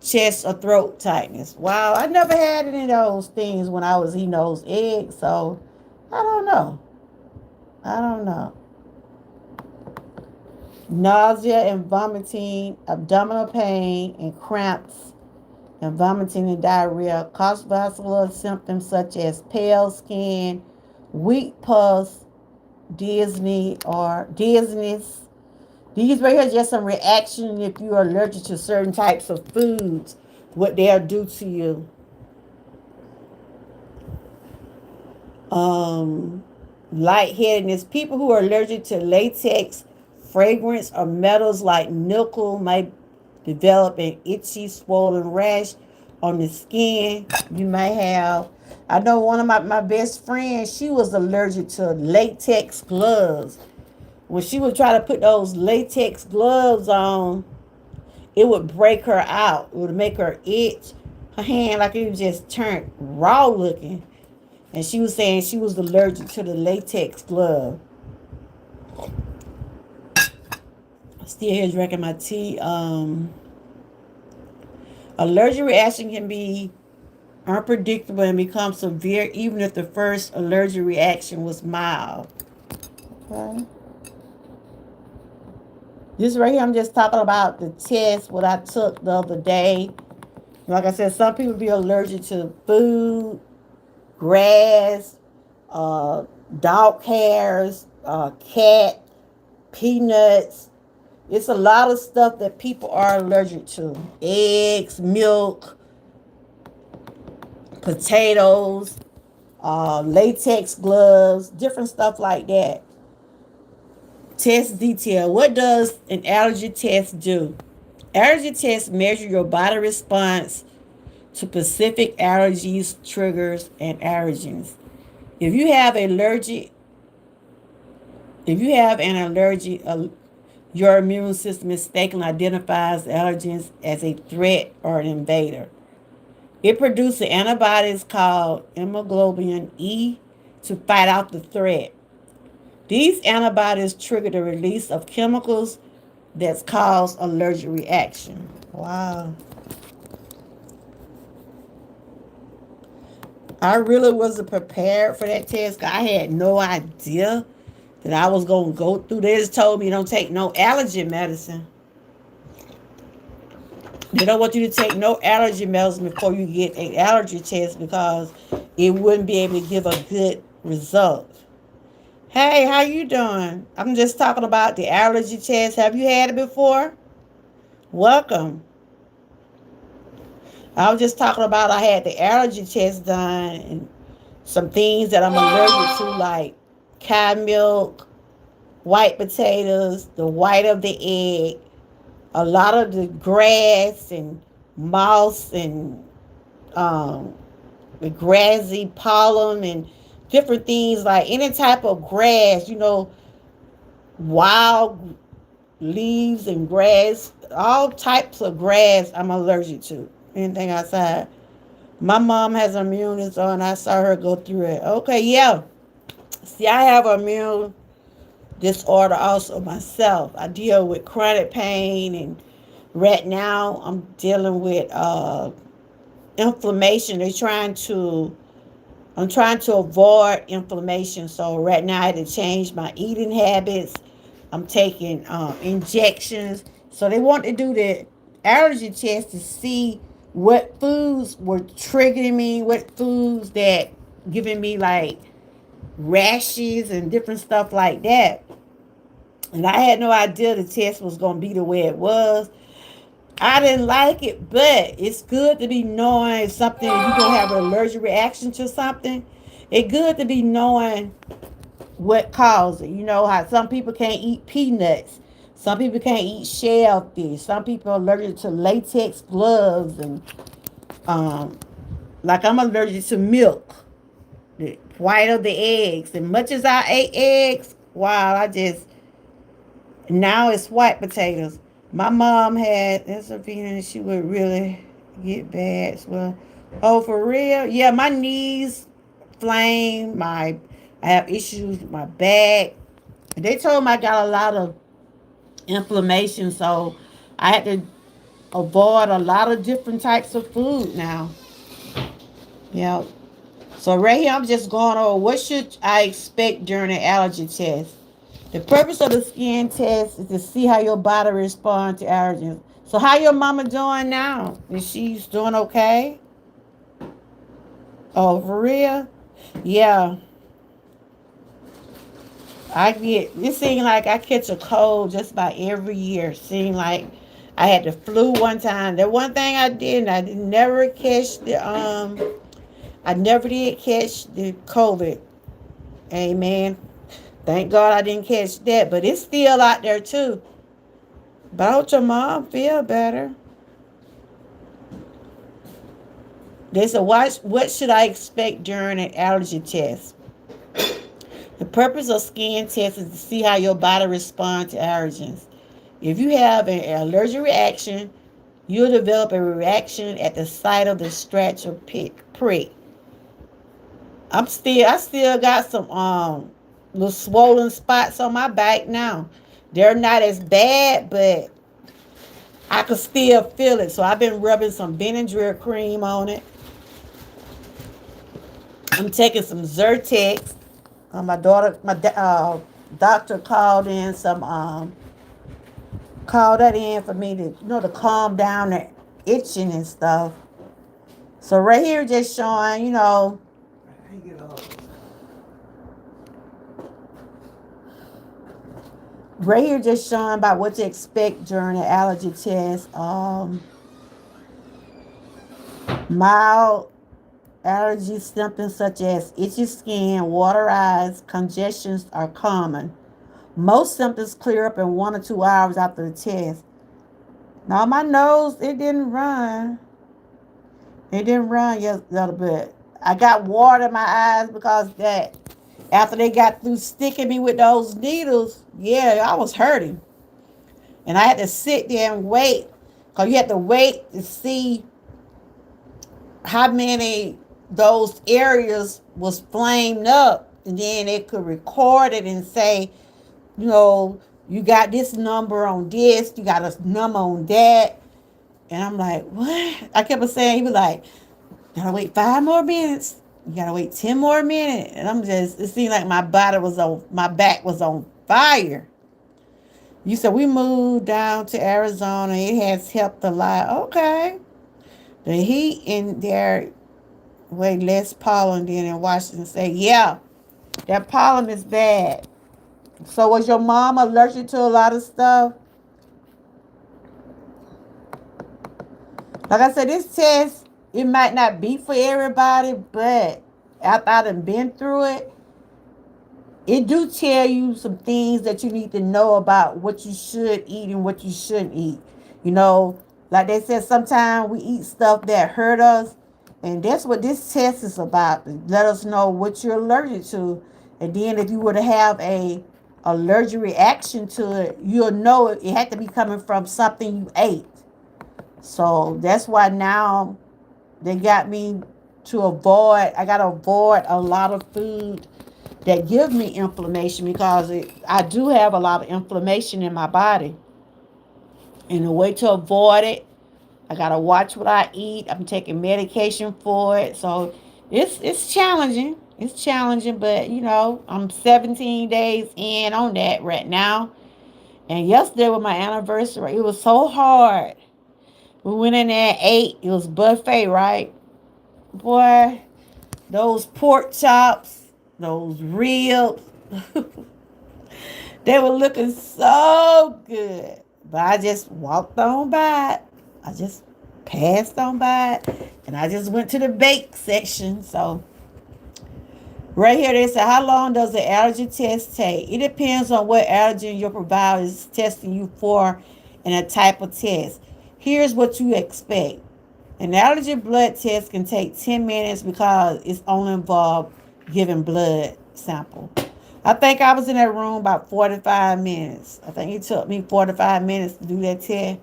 chest or throat tightness. Wow, I never had any of those things when I was eating those eggs, so I don't know. I don't know. Nausea and vomiting, abdominal pain and cramps, and vomiting and diarrhea. Cardiovascular symptoms such as pale skin, weak pulse, dizziness. These right here are just some reaction if you are allergic to certain types of foods, what they'll do to you. Lightheadedness. People who are allergic to latex, fragrance, or metals like nickel might develop an itchy, swollen rash on the skin. You may have. I know one of my best friends, she was allergic to latex gloves. When she would try to put those latex gloves on, it would break her out. It would make her itch. Her hand like it was just turned raw looking. And she was saying she was allergic to the latex glove. Still here drinking my tea. Allergic reaction can be unpredictable and become severe even if the first allergic reaction was mild. Okay. This right here, I'm just talking about the test, what I took the other day. Like I said, some people be allergic to food, grass, dog hairs, cat, peanuts. It's a lot of stuff that people are allergic to. Eggs, milk, potatoes, latex gloves, different stuff like that. Test detail. What does an allergy test do? Allergy tests measure your body response to specific allergies, triggers, and allergens. If you have an allergy, your immune system mistakenly identifies allergens as a threat or an invader. It produces antibodies called hemoglobin E to fight off the threat. These antibodies trigger the release of chemicals that cause allergic reaction. Wow. I really wasn't prepared for that test. I had no idea that I was going to go through. They just told me don't take no allergy medicine. They don't want you to take no allergy medicine before you get an allergy test because it wouldn't be able to give a good result. Hey, how you doing? I'm just talking about the allergy test. Have you had it before? Welcome. I was just talking about I had the allergy test done and some things that I'm allergic to, like cow milk, white potatoes, the white of the egg, a lot of the grass and moss and with grassy pollen and different things, like any type of grass, wild leaves and grass, all types of grass I'm allergic to. Anything outside. My mom has an immune disorder, and I saw her go through it. Okay, yeah. See, I have an immune disorder also myself. I deal with chronic pain, and right now I'm dealing with inflammation. I'm trying to avoid inflammation. So right now I had to change my eating habits. I'm taking injections. So they want to do the allergy test to see what foods were triggering me, what foods that giving me like rashes and different stuff like that. And I had no idea the test was going to be the way it was. I didn't like it, but it's good to be knowing something. You're going to have an allergic reaction to something. It's good to be knowing what caused it. You know how some people can't eat peanuts. Some people can't eat shellfish. Some people are allergic to latex gloves. And like I'm allergic to milk. The white of the eggs. And much as I ate eggs, wow, now it's white potatoes. My mom had insulin and she would really get bad as well. Oh, for real? Yeah, my knees flame. I have issues with my back. They told me I got a lot of inflammation, so I had to avoid a lot of different types of food now. Yeah. So right here, I'm just going over what should I expect during an allergy test. The purpose of the skin test is to see how your body responds to allergens. So how your mama doing now? Is she doing okay? Oh, for real? Yeah. It seems like I catch a cold just about every year. Seems like I had the flu one time. The one thing I never catch I never did catch the COVID. Amen. Thank God I didn't catch that, but it's still out there too. But I hope your mom feel better. They said, what should I expect during an allergy test? The purpose of skin tests is to see how your body responds to allergens. If you have an allergic reaction, you'll develop a reaction at the site of the scratch or prick. I still got some little swollen spots on my back now. They're not as bad, but I can still feel it. So I've been rubbing some Benadryl cream on it. I'm taking some Zyrtex. My doctor called that in for me to calm down the itching and stuff. So right here, just showing, right here, just showing about what to expect during the allergy test. Mild allergy symptoms such as itchy skin, water eyes, congestions are common. Most symptoms clear up in 1 or 2 hours after the test. Now my nose, it didn't run. It didn't run yet a little bit. I got water in my eyes because that after they got through sticking me with those needles, yeah, I was hurting. And I had to sit there and wait. Because you had to wait to see how many those areas was flamed up. And then they could record it and say, you got this number on this, you got a number on that. And I'm like, what? I kept saying, he was like, you gotta wait 5 more minutes. You gotta wait 10 more minutes. And it seemed like my back was on fire. You said we moved down to Arizona. It has helped a lot. Okay. The heat in there way less pollen than in Washington State. Yeah, that pollen is bad. So was your mom allergic to a lot of stuff? Like I said, this test, it might not be for everybody, but after I done been through it, it do tell you some things that you need to know about what you should eat and what you shouldn't eat. Like they said, sometimes we eat stuff that hurt us. And that's what this test is about. Let us know what you're allergic to. And then if you were to have a allergic reaction to it, you'll know it had to be coming from something you ate. So that's why now they got me to avoid, I got to avoid a lot of food that give me inflammation because I do have a lot of inflammation in my body. And the way to avoid it, I gotta watch what I eat. I'm taking medication for it, so it's challenging. It's challenging, but I'm 17 days in on that right now. And yesterday was my anniversary. It was so hard. We went in there and ate. It was buffet, right? Boy, those pork chops, those ribs, they were looking so good. But I just walked on by it. I just passed on by it. And I just went to the bake section. So right here they say, how long does the allergy test take? It depends on what allergen your provider is testing you for and a type of test. Here's what you expect. An allergy blood test can take 10 minutes because it's only involved giving blood sample. I think I was in that room about 45 minutes. I think it took me 45 minutes to do that test.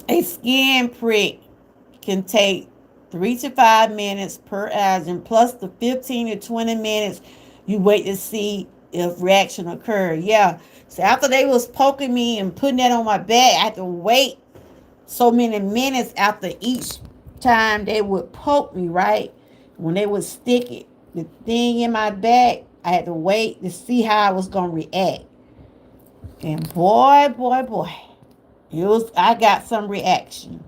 A skin prick can take 3 to 5 minutes per allergen, plus the 15 to 20 minutes you wait to see if reaction occurred. Yeah. So after they was poking me and putting that on my back, I had to wait so many minutes after each time they would poke me, right? When they would stick it, the thing in my back, I had to wait to see how I was going to react. And boy, I got some reaction.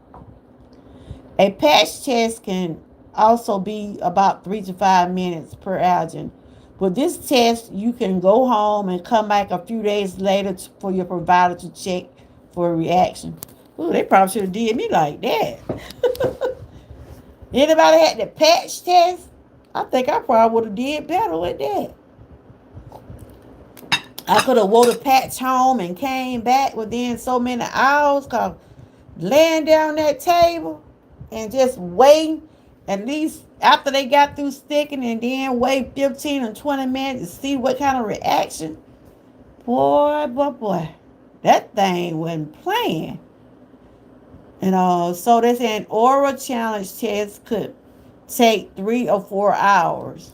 A patch test can also be about 3 to 5 minutes per allergen. With this test, you can go home and come back a few days later for your provider to check for a reaction. Ooh, they probably should have did me like that. Anybody had the patch test? I think I probably would have did better with that. I could have wore the patch home and came back within so many hours because laying down that table and just waiting at least after they got through sticking and then wait 15 or 20 minutes to see what kind of reaction. Boy. That thing wasn't playing. So they say an oral challenge test could take 3 or 4 hours.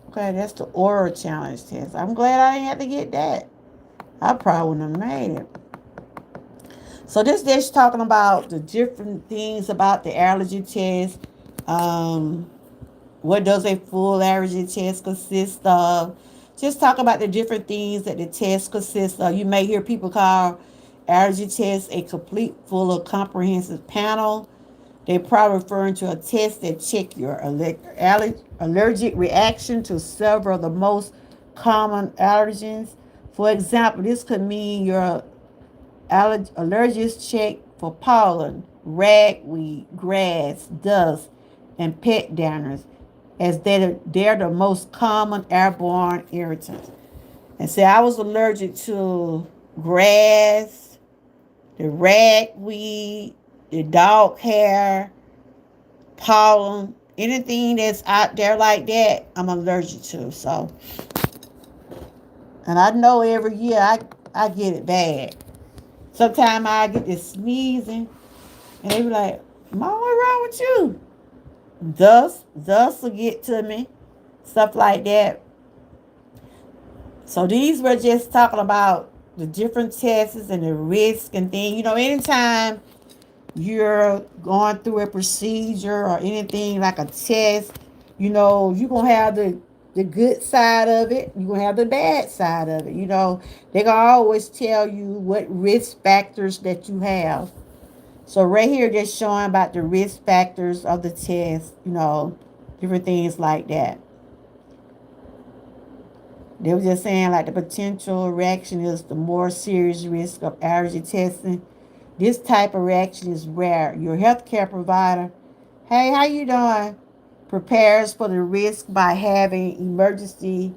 Okay, that's the oral challenge test. I'm glad I didn't have to get that. I probably wouldn't have made it. So this dish talking about the different things about the allergy test. What does a full allergy test consist of? Just talk about the different things that the test consists of. You may hear people call allergy test a complete, full, or comprehensive panel. They're probably referring to a test that check your allergic reaction to several of the most common allergens. For example, this could mean your allergies check for pollen, ragweed, grass, dust, and pet dander, as they're the most common airborne irritants. And say I was allergic to grass, the ragweed, the dog hair, pollen, anything that's out there like that, I'm allergic to. So, and I know every year I get it bad. Sometimes I get this sneezing, and they be like, "Mom, what's wrong with you?" Dust will get to me, stuff like that. So these were just talking about the different tests and the risk and things. Anytime you're going through a procedure or anything like a test, you're going to have the good side of it. You're going to have the bad side of it. They're going to always tell you what risk factors that you have. So right here, just showing about the risk factors of the test, different things like that. They were just saying like the potential reaction is the more serious risk of allergy testing. This type of reaction is rare. Your healthcare provider, hey, how you doing? Prepares for the risk by having emergency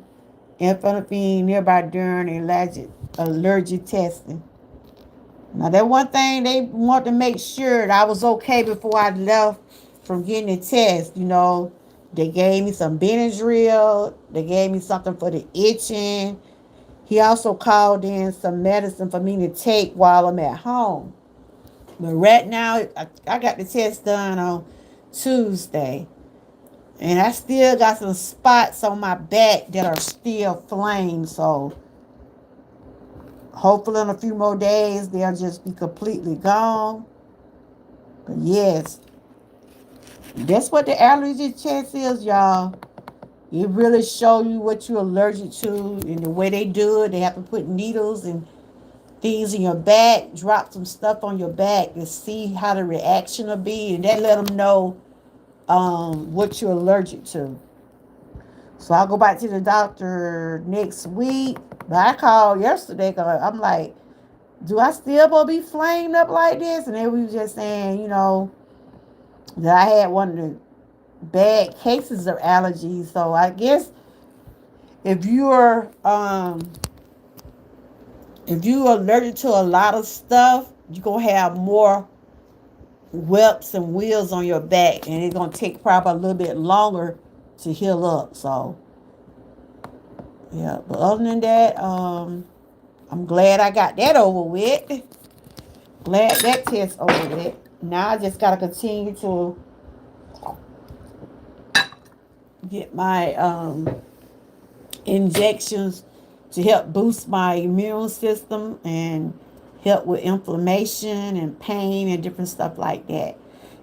information nearby during allergy testing. Now that one thing they want to make sure that I was okay before I left from getting the test. They gave me some Benadryl. They gave me something for the itching. He also called in some medicine for me to take while I'm at home. But right now, I got the test done on Tuesday. And I still got some spots on my back that are still flame. So hopefully in a few more days, they'll just be completely gone. But yes, that's what the allergy test is, y'all. It really show you what you're allergic to, and the way they do it, they have to put needles and things in your back, drop some stuff on your back to see how the reaction will be, and that let them know what you're allergic to. So I'll go back to the doctor next week. But I called yesterday because I'm like, do I still gonna be flamed up like this? And they were just saying, that I had one of the bad cases of allergies. So I guess if you're allergic to a lot of stuff, you're gonna have more whelps and wheels on your back, and it's gonna take probably a little bit longer to heal up. So yeah, but other than that, I'm glad I got that over with. Glad that test over with. Now I just gotta continue to get my injections to help boost my immune system and help with inflammation and pain and different stuff like that.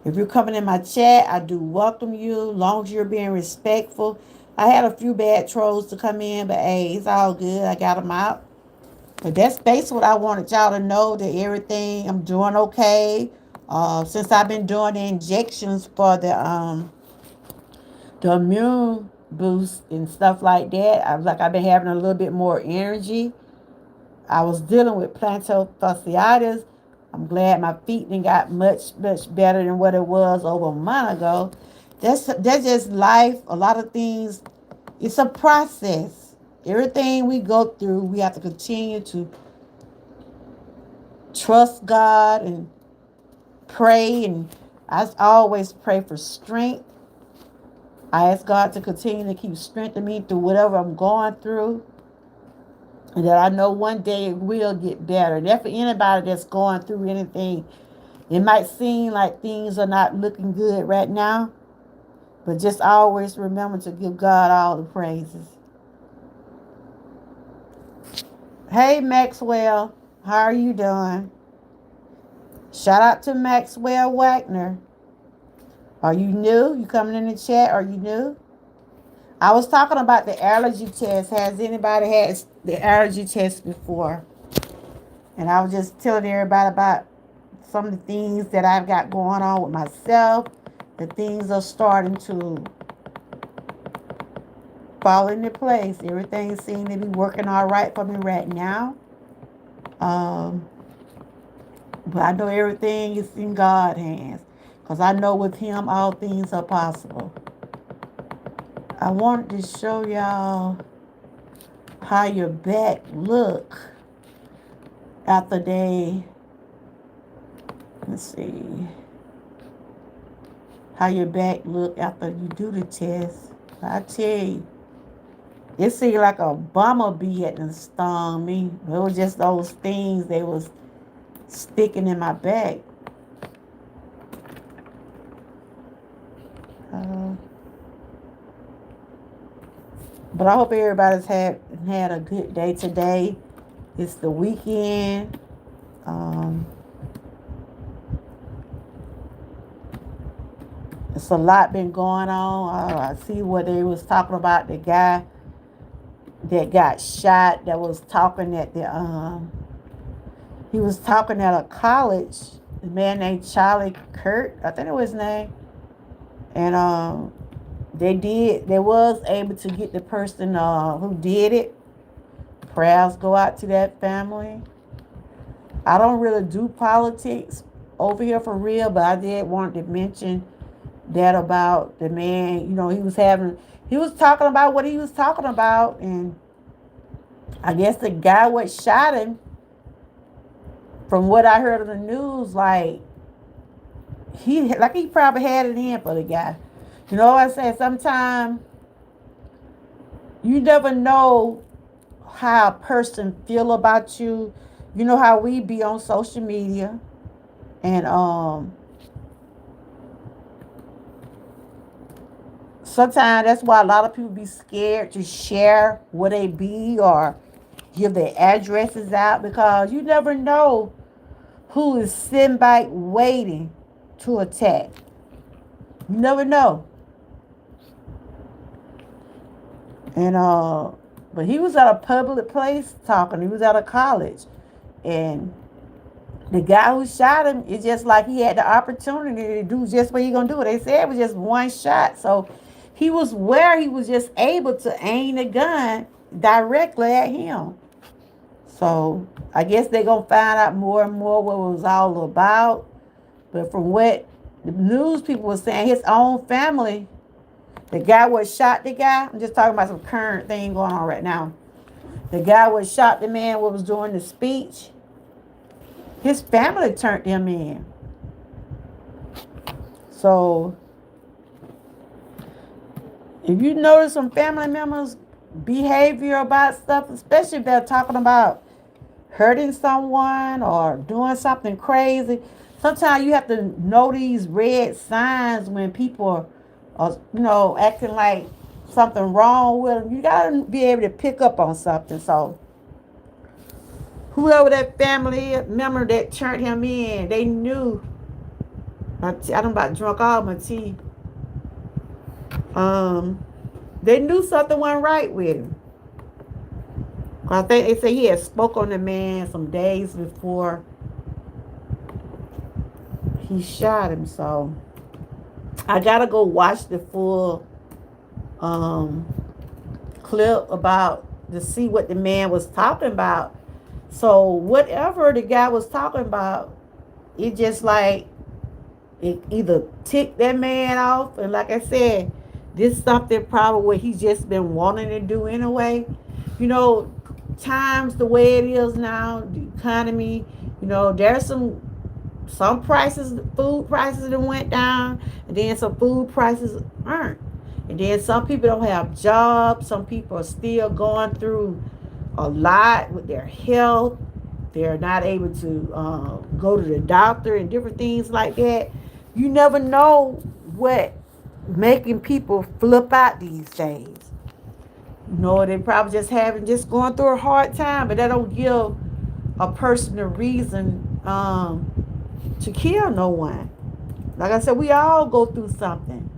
If you're coming in my chat, I do welcome you, long as you're being respectful. I had a few bad trolls to come in, but hey, it's all good. I got them out. But that's basically what I wanted y'all to know, that everything, I'm doing okay. Since I've been doing the injections for the immune boost and stuff like that, I've been having a little bit more energy. I was dealing with plantar fasciitis. I'm glad my feet didn't got much better than what it was over a month ago. That's just life. A lot of things. It's a process. Everything we go through, we have to continue to trust God and pray. And I always pray for strength. I ask God to continue to keep strengthening me through whatever I'm going through. And that I know one day it will get better. And for anybody that's going through anything, it might seem like things are not looking good right now. But just always remember to give God all the praises. Hey, Maxwell. How are you doing? Shout out to Maxwell Wagner. Are you new? You coming in the chat? Are you new? I was talking about the allergy test. Has anybody had the allergy test before? And I was just telling everybody about some of the things that I've got going on with myself. The things are starting to fall into place. Everything seems to be working all right for me right now. But I know everything is in God's hands. Because I know with Him all things are possible. I wanted to show y'all how your back look after they, let's see, how your back look after you do the test. I tell you, it seemed like a bumblebee had stung me. It was just those things they was sticking in my back. But I hope everybody's had a good day today. It's the weekend. It's a lot been going on. I see what they was talking about, the guy that got shot, that was talking at he was talking at a college, a man named Charlie Kirk, I think it was his name. And they was able to get the person who did it. Prayers go out to that family. I don't really do politics over here for real, but I did want to mention that about the man. He was talking about what he was talking about, and I guess the guy what shot him, from what I heard on the news, like, he probably had it in for the guy. You know what I said? Sometimes you never know how a person feel about you. You know how we be on social media, and sometimes that's why a lot of people be scared to share where they be or give their addresses out, because you never know who is sitting back waiting to attack. You never know. And but he was at a public place talking. He was at a college, and the guy who shot him, it's just like he had the opportunity to do just what he gonna do. They said it was just one shot, so he was where he was just able to aim the gun directly at him. So I guess they're gonna find out more and more what it was all about. But from what the news people were saying, his own family, the guy was shot the guy. I'm just talking about some current thing going on right now. The guy was shot the man what was doing the speech. His family turned him in. So if you notice some family members' behavior about stuff, especially if they're talking about hurting someone or doing something crazy, sometimes you have to know these red signs when people are, acting like something wrong with them. You gotta be able to pick up on something. So whoever that family member that turned him in, they knew. I don't about drunk all my tea. They knew something wasn't right with him. I think they say he had spoke on the man some days before he shot him. So I gotta go watch the full clip about to see what the man was talking about. So whatever the guy was talking about, it just like it either ticked that man off, and like I said, this is something probably what he's just been wanting to do anyway. You know, times the way it is now, the economy, there's some prices, food prices that went down, and then some food prices aren't. And then some people don't have jobs. Some people are still going through a lot with their health. They're not able to go to the doctor and different things like that. You never know what making people flip out these days. They probably just going through a hard time, but that don't give a person a reason to kill no one. Like I said, we all go through something.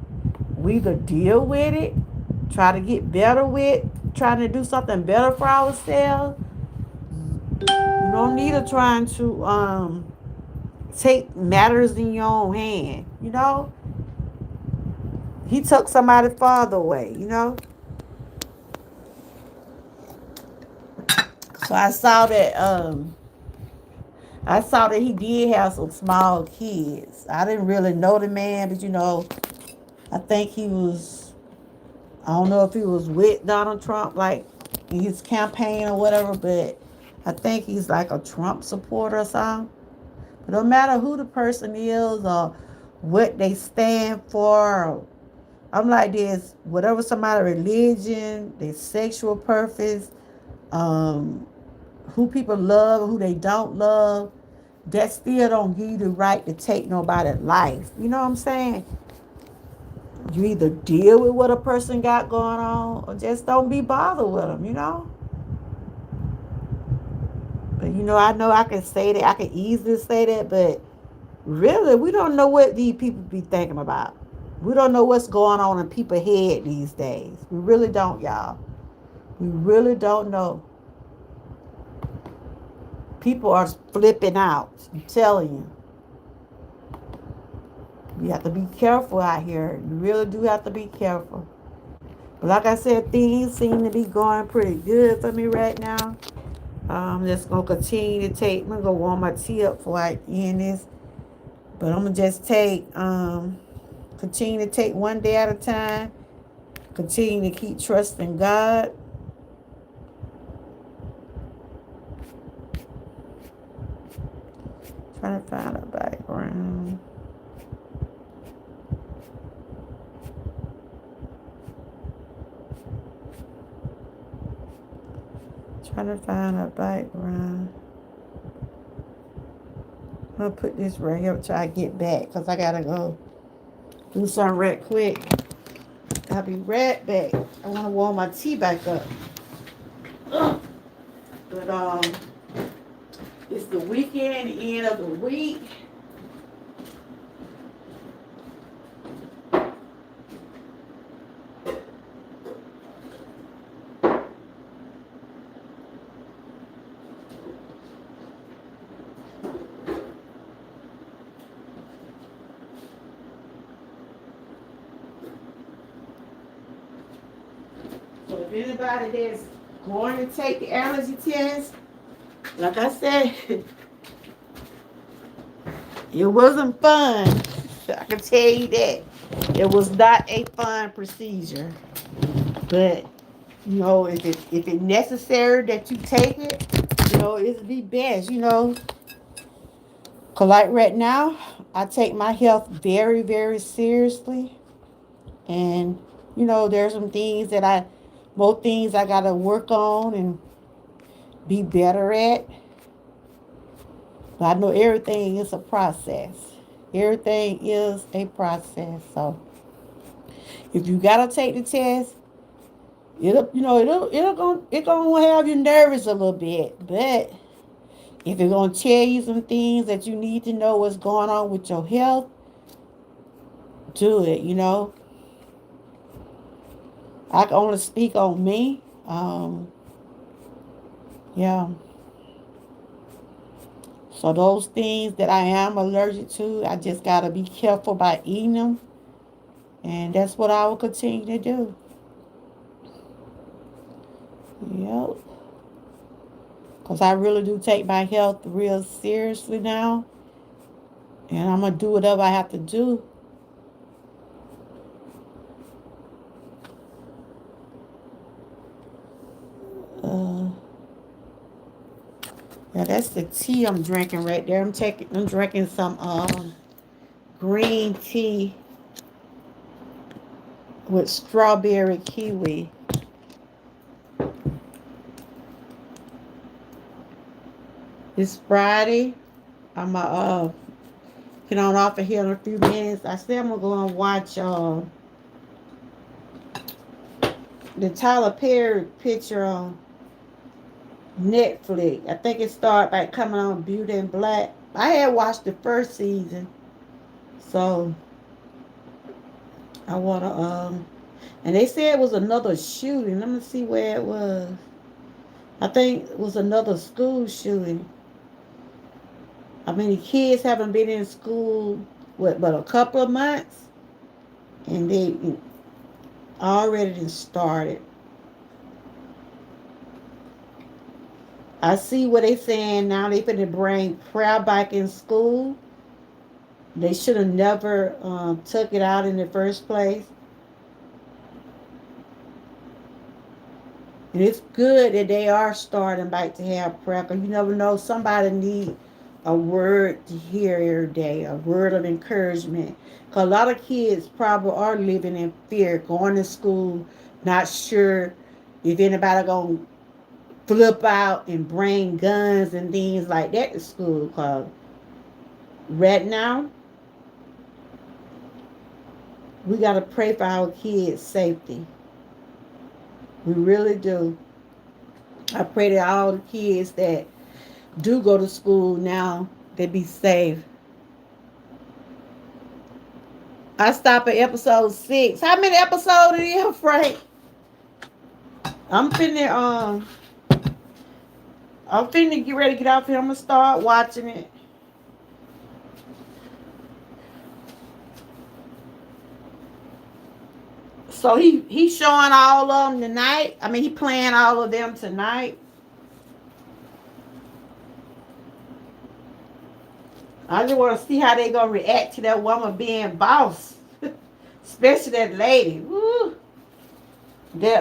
We either deal with it, try to get better with, trying to do something better for ourselves. You don't need to trying to take matters in your own hand. He took somebody's father away. So I saw that he did have some small kids. I didn't really know the man, but I think he was, I don't know if he was with Donald Trump, like in his campaign or whatever, but I think he's like a Trump supporter or something. But no matter who the person is or what they stand for, I'm like this, whatever somebody's religion, their sexual purpose, who people love and who they don't love, that still don't give you the right to take nobody's life. You know what I'm saying? You either deal with what a person got going on or just don't be bothered with them. But I know I can say that, I can easily say that, but really we don't know what these people be thinking about. We don't know what's going on in people's head these days. We really don't, y'all. We really don't know. People are flipping out. I'm telling you. You have to be careful out here. You really do have to be careful. But like I said, things seem to be going pretty good for me right now. I'm just going to continue to I'm going to go warm my tea up before I end this. But I'm going to just continue to take one day at a time. Continue to keep trusting God. Trying to find a background. Trying to find a background. I'm gonna put this right here until I get back because I gotta go do something right quick. I'll be right back. I want to warm my tea back up. Ugh. But it's the weekend, the end of the week. So if anybody that's going to take the allergy test, like I said, it wasn't fun. I can tell you that. It was not a fun procedure. But, you know, if it's necessary that you take it, you know, it'd be best, you know. Because like right now, I take my health very, very seriously. And, you know, there's some things more things I got to work on and be better at. But I know everything is a process. Everything is a process. So if you gotta take the test, it gonna have you nervous a little bit. But if it's gonna tell you some things that you need to know what's going on with your health, do it. You know, I can only speak on me. Yeah. So those things that I am allergic to, I just gotta be careful by eating them, and that's what I will continue to do. Yep. Because I really do take my health real seriously now, and I'm gonna do whatever I have to do. Uh, yeah, that's the tea I'm drinking right there. I'm drinking some green tea with strawberry kiwi. It's Friday. I'm get on off of here in a few minutes. I said I'm gonna go and watch the Tyler Perry picture on Netflix. I think it started by coming on Beauty and Black. I had watched the first season, so I wanna and they said it was another shooting. Let me see where it was. I think it was another school shooting. I mean, the kids haven't been in school but a couple of months, and they already started. I see what they saying now. They finna bring prayer back in school. They should have never took it out in the first place. And it's good that they are starting back to have prayer, because you never know, somebody need a word to hear every day, a word of encouragement. Because a lot of kids probably are living in fear, going to school, not sure if anybody going to flip out and bring guns and things like that to school. Because right now, we got to pray for our kids' safety. We really do. I pray that all the kids that do go to school now, they be safe. I stopped at episode 6. How many episodes is it, Frank? I'm finna get ready to get off here. I'm gonna start watching it. So he's showing all of them tonight. I mean, he playing all of them tonight. I just want to see how they gonna react to that woman being boss, especially that lady. Woo. That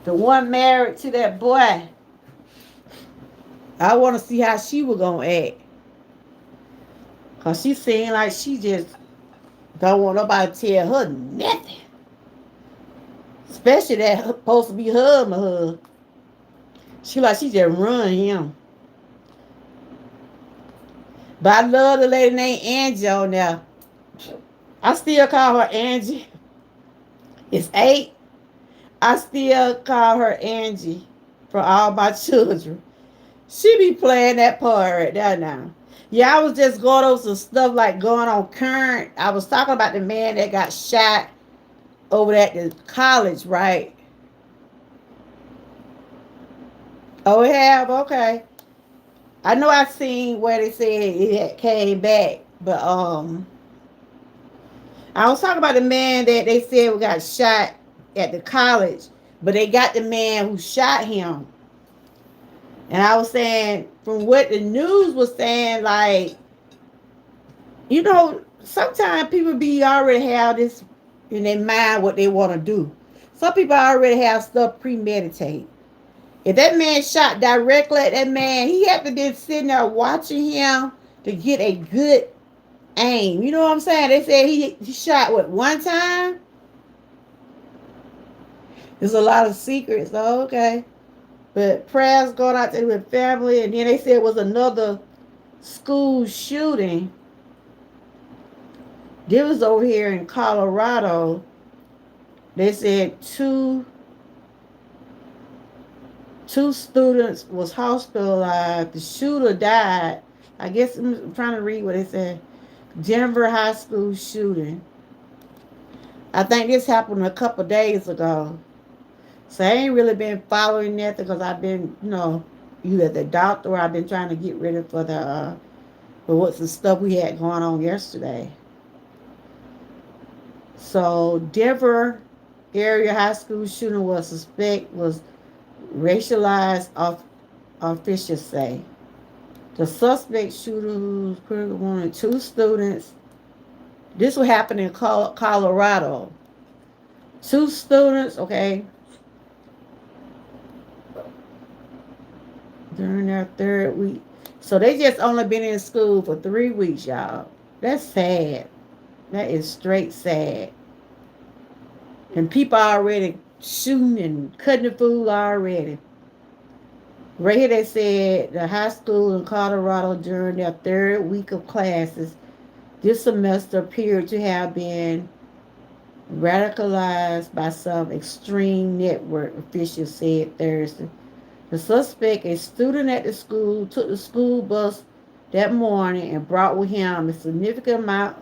the one married to that boy. I want to see how she was gonna act, cause she seemed like she just don't want nobody to tell her nothing, especially that supposed to be her. She just run him. But I love the lady named Angie on there. I still call her Angie. It's 8. I still call her Angie for all my children. She be playing that part right there now. Yeah, I was just going over some stuff like going on current. I was talking about the man that got shot over at the college, right? Oh, we have? Okay. I know I seen where they said it had came back, but I was talking about the man that they said got shot at the college, but they got the man who shot him. And I was saying, from what the news was saying, like, sometimes people be already have this in their mind what they want to do. Some people already have stuff premeditated. If that man shot directly at that man, he had to be sitting there watching him to get a good aim. You know what I'm saying? They said he shot one time? There's a lot of secrets. Oh, okay. But prayers going out to his family. And then they said it was another school shooting. This was over here in Colorado. They said two students was hospitalized. The shooter died. I guess I'm trying to read what they said. Denver high school shooting. I think this happened a couple days ago. So I ain't really been following that because I've been, either the doctor or I've been trying to get ready for what's the stuff we had going on yesterday. So Denver area high school shooting was racialized, officials say. The suspect shooter who's critically wounded 2 students. This will happen in Colorado. 2 students, okay, during their 3rd week. So they just only been in school for 3 weeks, y'all. That's sad. That is straight sad. And people already shooting and cutting the food already. Right here they said the high school in Colorado during their 3rd week of classes this semester appeared to have been radicalized by some extreme network, officials said Thursday. The suspect, a student at the school, took the school bus that morning and brought with him a significant amount.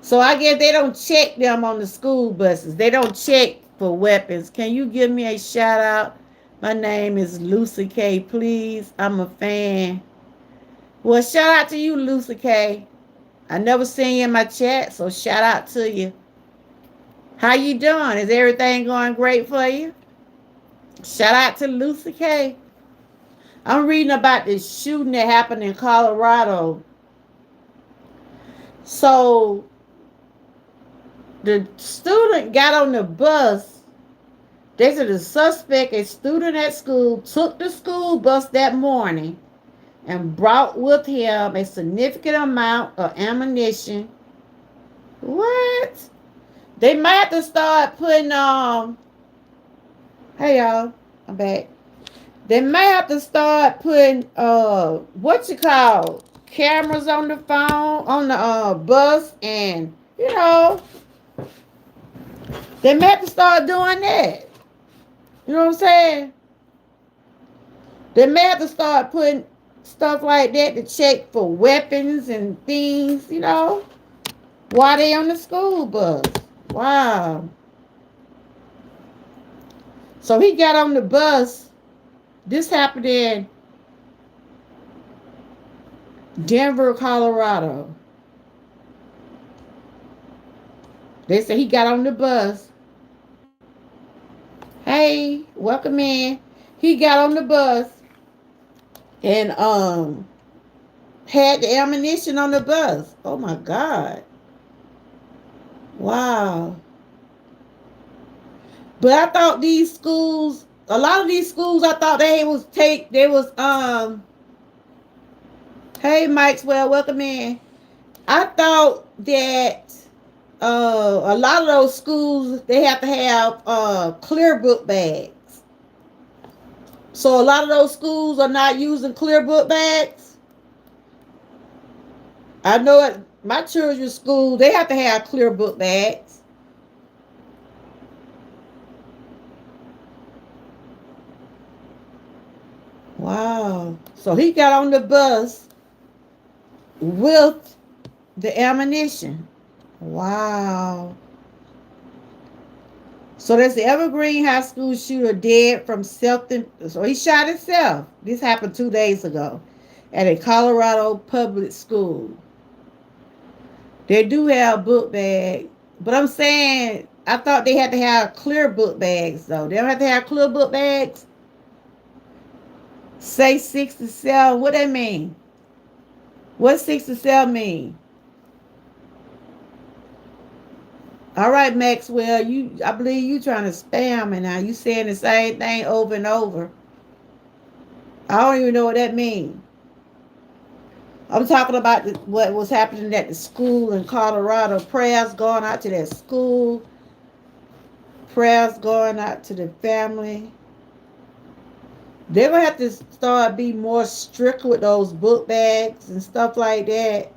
So I guess they don't check them on the school buses. They don't check for weapons. Can you give me a shout out? My name is Lucy K, please. I'm a fan. Well, shout out to you, Lucy K. I never seen you in my chat, so shout out to you. How you doing? Is everything going great for you? Shout out to Lucy K. I'm reading about this shooting that happened in Colorado. So the student got on the bus. They said the suspect, a student at school, took the school bus that morning and brought with him a significant amount of ammunition. What? They might have to start putting hey y'all, I'm back. They may have to start putting cameras on the phone, on the bus, and they may have to start doing that. You know what I'm saying? They may have to start putting stuff like that to check for weapons and things, while they on the school bus. Wow. So he got on the bus. This happened in Denver, Colorado. They said he got on the bus. Hey, welcome in. He got on the bus and had the ammunition on the bus. Oh my God. Wow. But I thought a lot of these schools, I thought hey Maxwell, welcome in. I thought that a lot of those schools, they have to have clear book bags. So a lot of those schools are not using clear book bags. I know at my children's school, they have to have clear book bags. Wow. So he got on the bus with the ammunition. Wow. So that's the Evergreen High School shooter dead from self. So he shot himself. This happened 2 days ago at a Colorado public school. They do have book bags, but I'm saying I thought they had to have clear book bags though. They don't have to have clear book bags. Say 67. What that mean? What 67 mean? All right, Maxwell. I believe you trying to spam me now. You saying the same thing over and over. I don't even know what that means. I'm talking about what was happening at the school in Colorado. Prayers going out to that school. Prayers going out to the family. They're going to have to start being more strict with those book bags and stuff like that.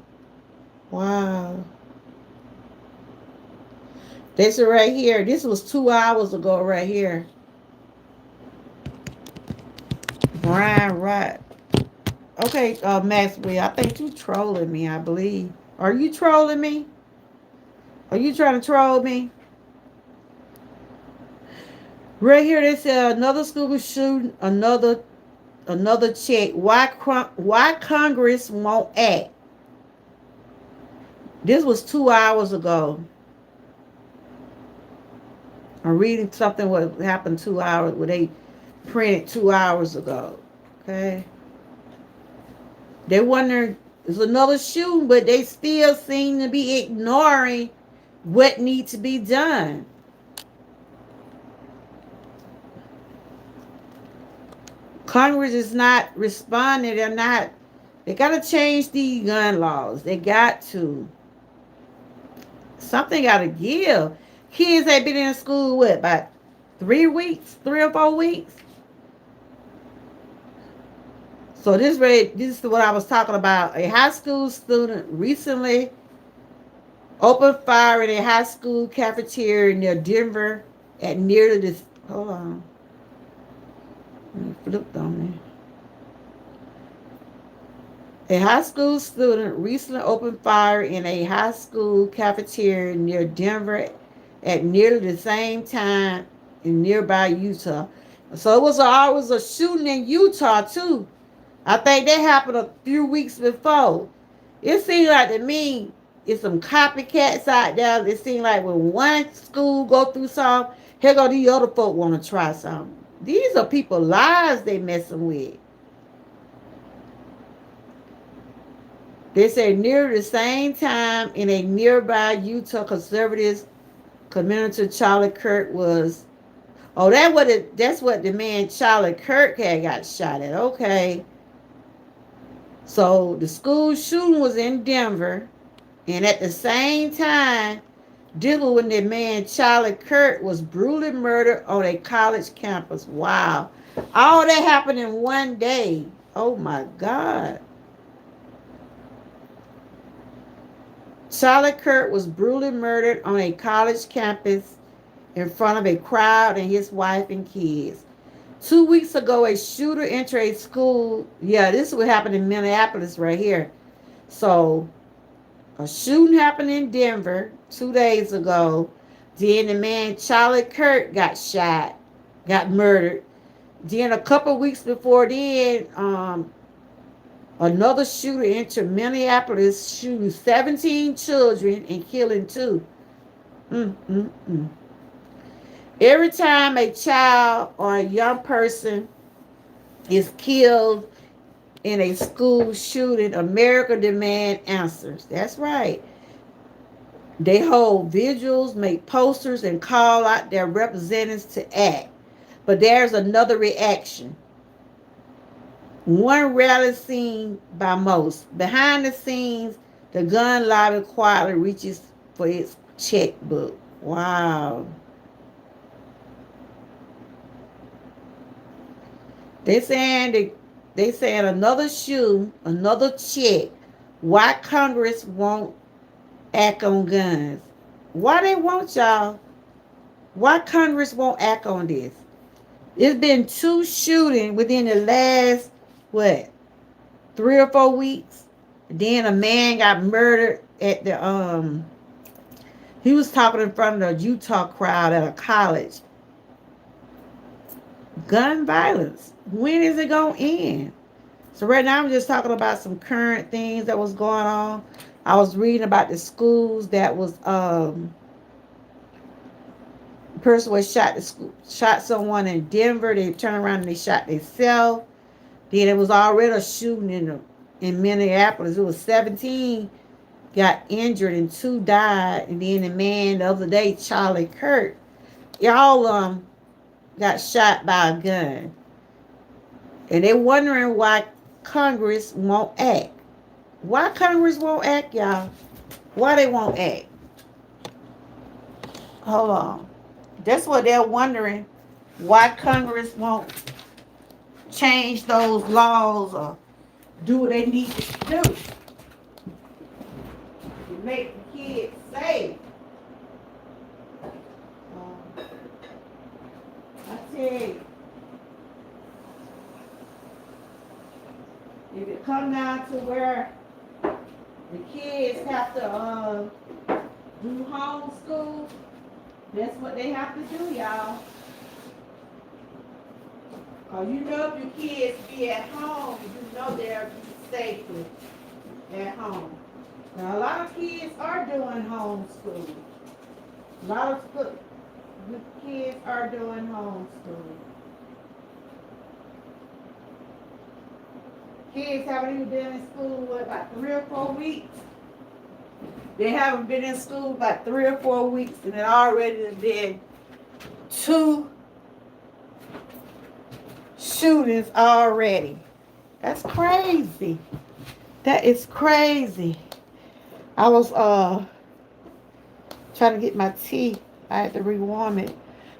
Wow. This is right here. This was 2 hours ago right here. Brian Wright. Okay, Maxwell, I think you trolling me, I believe. Are you trolling me? Are you trying to troll me? Right here, they said another school shooting, another check. Why Congress won't act? This was 2 hours ago. I'm reading something what happened 2 hours, what they printed 2 hours ago. Okay. They wonder there's another shooting, but they still seem to be ignoring what needs to be done. Congress is not responding. They got to change these gun laws. They got to. Something got to give. Kids have been in school, what, about 3 weeks, 3 or 4 weeks? So this is what I was talking about. A high school student recently opened fire in a high school cafeteria near Denver at near this. Hold on. It flipped on me. A high school student recently opened fire in a high school cafeteria near Denver at nearly the same time in nearby Utah. So it was a shooting in Utah too. I think that happened a few weeks before. It seems like to me, it's some copycats out there. It seems like when one school go through something, here go the other folk want to try something. These are people's lives they messing with. They say near the same time in a nearby Utah conservative community, Charlie Kirk was. Oh, that's what the man Charlie Kirk had got shot at. Okay. So the school shooting was in Denver, and at the same time, this was when the man Charlie Kirk was brutally murdered on a college campus. Wow. All that happened in one day. Oh my God. Charlie Kirk was brutally murdered on a college campus in front of a crowd and his wife and kids. 2 weeks ago, a shooter entered a school. Yeah, this is what happened in Minneapolis right here. So, a shooting happened in Denver 2 days ago. Then the man Charlie Kirk got shot, got murdered. Then a couple weeks before then, another shooter entered Minneapolis, shooting 17 children and killing 2. Every time a child or a young person is killed in a school shooting, America demand answers. That's right. They hold vigils, make posters, and call out their representatives to act. But there's another reaction. One rarely seen by most. Behind the scenes, the gun lobby quietly reaches for its checkbook. Wow. They saying another shoe, another check. Why Congress won't act on guns? Why they won't, y'all? Why Congress won't act on this? There's been 2 shootings within the last what 3 or 4 weeks. Then a man got murdered at the. He was talking in front of the Utah crowd at a college. Gun violence. When is it gonna end? So right now I'm just talking about some current things that was going on. I was reading about the schools that was person was shot someone in Denver. They turned around and they shot themselves. Then it was already a shooting in Minneapolis. It was 17 got injured and 2 died. And then the man the other day, Charlie Kirk, y'all got shot by a gun. And they're wondering why Congress won't act. Why Congress won't act, y'all? Why they won't act? Hold on. That's what they're wondering. Why Congress won't change those laws or do what they need to do to make the kids safe. I tell you, if it come down to where the kids have to do homeschool, that's what they have to do, y'all. Cause you know if your kids be at home, you know they'll be safely at home. Now a lot of kids are doing homeschool. A lot of kids are doing homeschool. Kids haven't even been in school, what, about 3 or 4 weeks? They haven't been in school about 3 or 4 weeks, and it already been 2 shootings already. That's crazy. That is crazy. I was trying to get my tea. I had to rewarm it.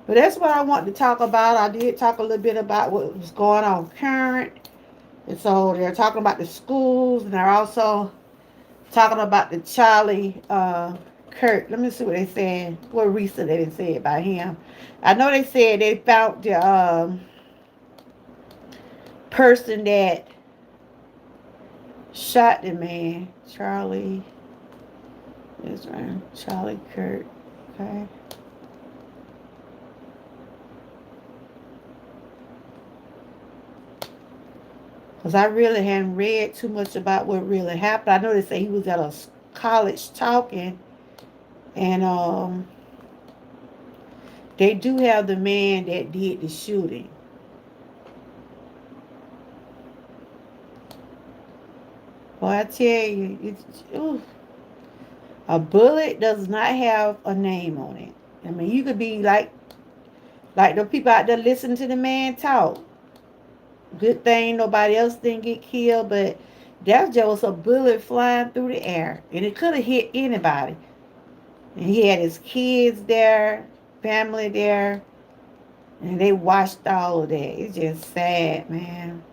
But that's what I want to talk about. I did talk a little bit about what was going on current. And so they're talking about the schools, and they're also talking about the Charlie Kirk. Let me see what they said. What recent they said about him. I know they said they found the person that shot the man. Charlie. That's right. Charlie Kirk. Okay. Because I really hadn't read too much about what really happened. I know they say he was at a college talking. And they do have the man that did the shooting. Well, I tell you, a bullet does not have a name on it. I mean, you could be like the people out there listening to the man talk. Good thing nobody else didn't get killed, but that just was a bullet flying through the air. And it could have hit anybody. And he had his kids there, family there, and they watched all of that. It's just sad, man.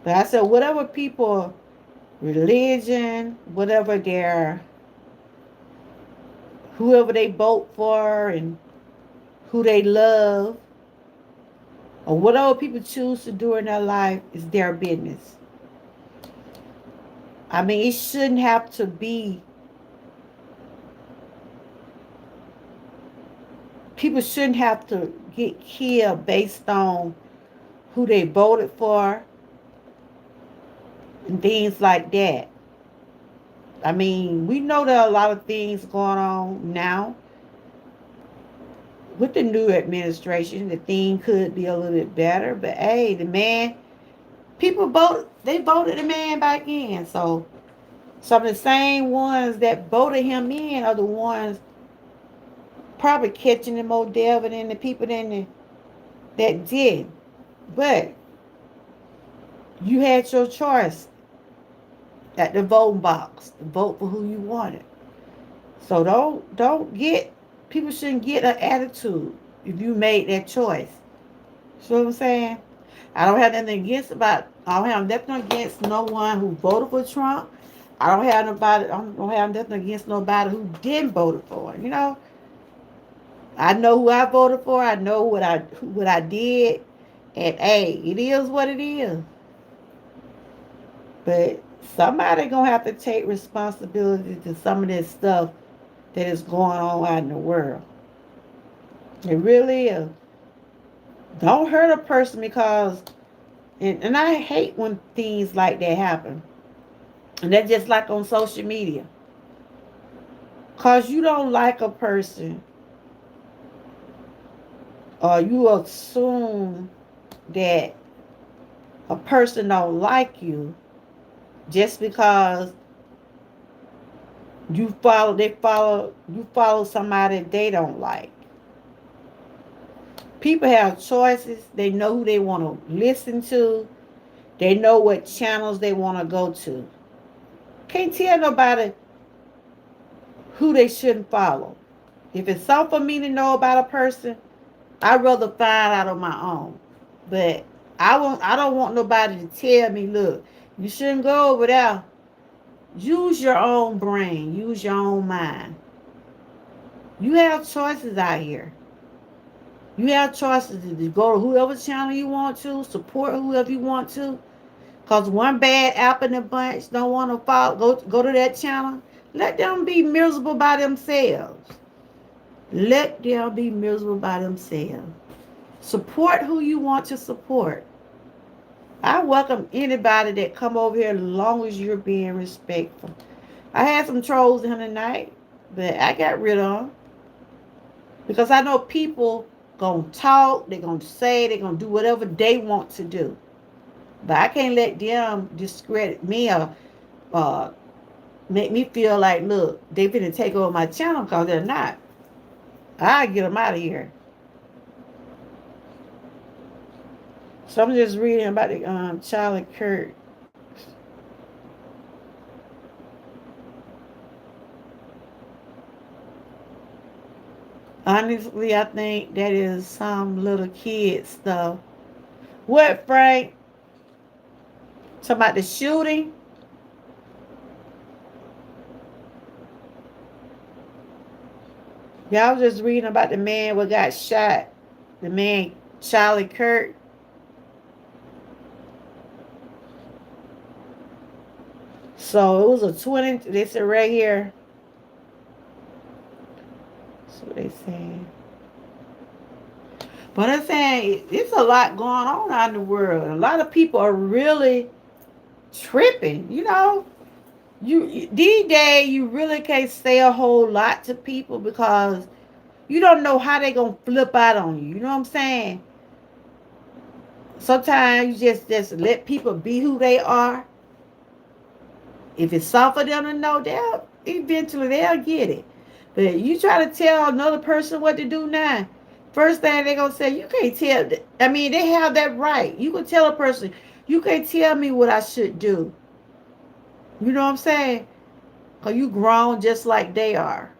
But I said, whatever people, religion, whatever their, whoever they vote for and who they love, or whatever people choose to do in their life is their business. I mean, it shouldn't have to be. People shouldn't have to get killed based on who they voted for and things like that. I mean, we know there are a lot of things going on now with the new administration. The thing could be a little bit better, but hey, the man, they voted the man back in. So some of the same ones that voted him in are the ones probably catching the more devil than the people that did. But you had your choice at the voting box to vote for who you wanted. So people shouldn't get an attitude if you made that choice. See what I'm saying? I don't have nothing against about. I don't have nothing against no one who voted for Trump. I don't have nothing against nobody who didn't vote for him. You know, I know who I voted for. I know what I did, and hey, it is what it is. But somebody gonna have to take responsibility to some of this stuff that is going on out in the world. It really is. Don't hurt a person because, and I hate when things like that happen. And that's just like on social media. Because you don't like a person or you assume that a person don't like you just because you follow somebody they don't like. People have choices. They know who they want to listen to. They know what channels they want to go to. Can't tell nobody who they shouldn't follow. If it's something for me to know about a person, I'd rather find out on my own. But I don't want nobody to tell me, look, you shouldn't go over there. Use your own brain. Use your own mind. You have choices out here. You have choices to go to whoever channel you want to, support whoever you want to. Because one bad apple in the bunch don't want to follow, go to that channel. Let them be miserable by themselves. Let them be miserable by themselves. Support who you want to support. I welcome anybody that come over here as long as you're being respectful. I had some trolls in here tonight, but I got rid of them. Because I know people going to talk, they're going to say, they're going to do whatever they want to do. But I can't let them discredit me or make me feel like, look, they finna take over my channel because they're not. I get them out of here. So I'm just reading about the Charlie Kirk. Honestly, I think that is some little kid stuff. What, Frank? Talking about the shooting? Y'all was just reading about the man who got shot. The man, Charlie Kirk. So it was a 20, they said right here. That's what they saying. But I'm saying it's a lot going on out in the world. A lot of people are really tripping, you know. These days you really can't say a whole lot to people because you don't know how they gonna flip out on you. You know what I'm saying? Sometimes you just let people be who they are. If it's soft for them to know, they'll get it. But you try to tell another person what to do now, first thing they're gonna say, you can't tell. I mean, they have that right. You can tell a person, you can't tell me what I should do. You know what I'm saying? Because you grown just like they are.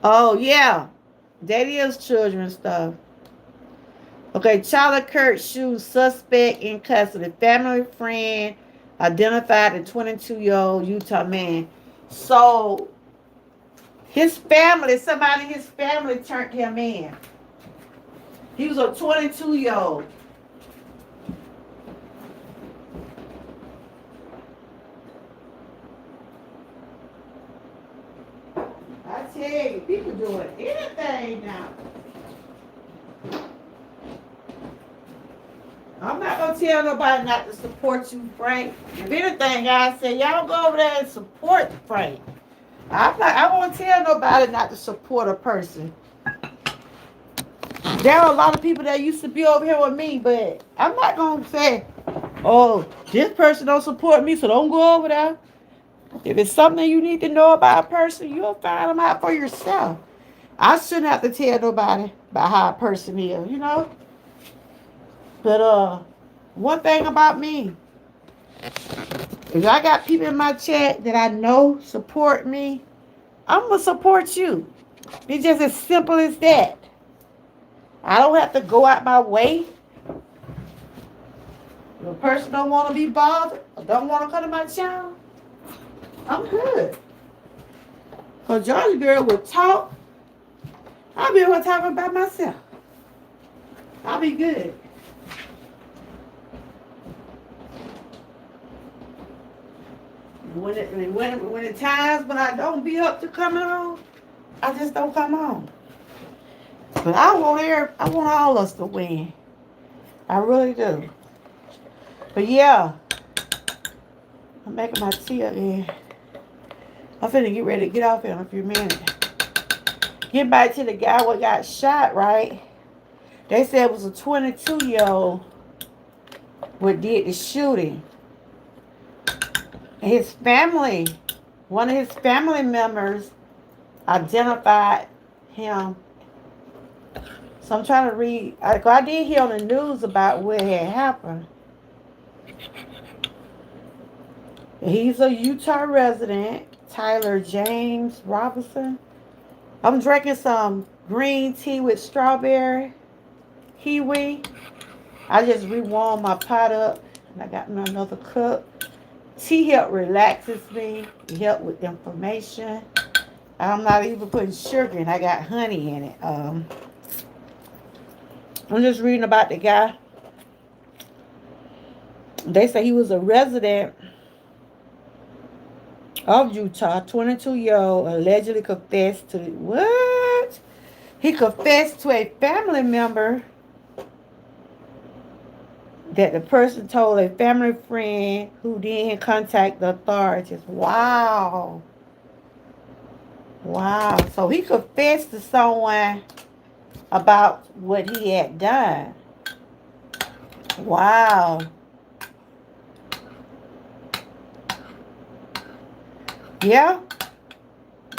Oh, yeah. That is children stuff. Okay, Charlie Kirk shoots suspect in custody. Family friend identified the 22-year-old Utah man. So, somebody in his family turned him in. He was a 22-year-old. I tell you, people doing anything now. I'm not going to tell nobody not to support you, Frank. If anything, I say, y'all go over there and support Frank. I won't tell nobody not to support a person. There are a lot of people that used to be over here with me, but I'm not going to say, oh, this person don't support me, so don't go over there. If it's something you need to know about a person, you'll find them out for yourself. I shouldn't have to tell nobody about how a person is, you know? But one thing about me, if I got people in my chat that I know support me, I'm going to support you. It's just as simple as that. I don't have to go out my way. If a person don't want to be bothered or don't want to come to my channel, I'm good. Because Georgia girl will talk. I'll be able to talk about myself. I'll be good. When the times when I don't be up to coming on, I just don't come on. But I want all us to win. I really do. But yeah, I'm making my tea again. I'm finna get ready to get off here in a few minutes. Get back to the guy what got shot, right? They said it was a 22-year-old what did the shooting. His family, one of his family members identified him. So I'm trying to read. I did hear on the news about what had happened. He's a Utah resident, Tyler James Robinson. I'm drinking some green tea with strawberry kiwi. I just rewarmed my pot up and I got me another cup. Tea help relaxes me. It help with inflammation. I'm not even putting sugar in. I got honey in it. I'm just reading about the guy. They say he was a resident of Utah, 22-year-old, allegedly confessed to what? He confessed to a family member that the person told a family friend who didn't contact the authorities. Wow. Wow. So he confessed to someone about what he had done. Wow. Yeah.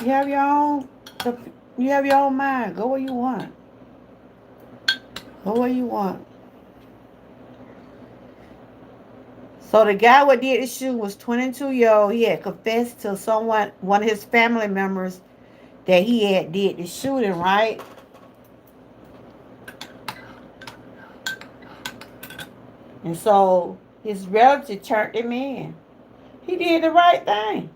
You have your own mind. Go where you want. Go where you want. So the guy what did the shooting was 22-year-old. He had confessed to one of his family members, that he had did the shooting, right? And so his relative turned him in. He did the right thing.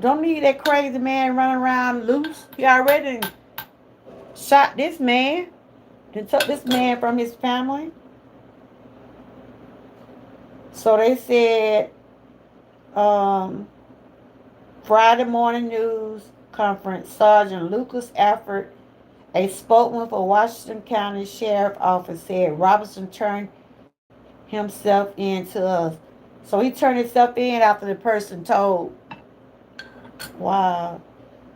Don't need that crazy man running around loose. He already shot this man and took this man from his family. So they said Friday morning news conference, Sergeant Lucas Afford, a spokesman for Washington County Sheriff Office, said Robinson turned himself in to us. So he turned himself in after the person told. Wow.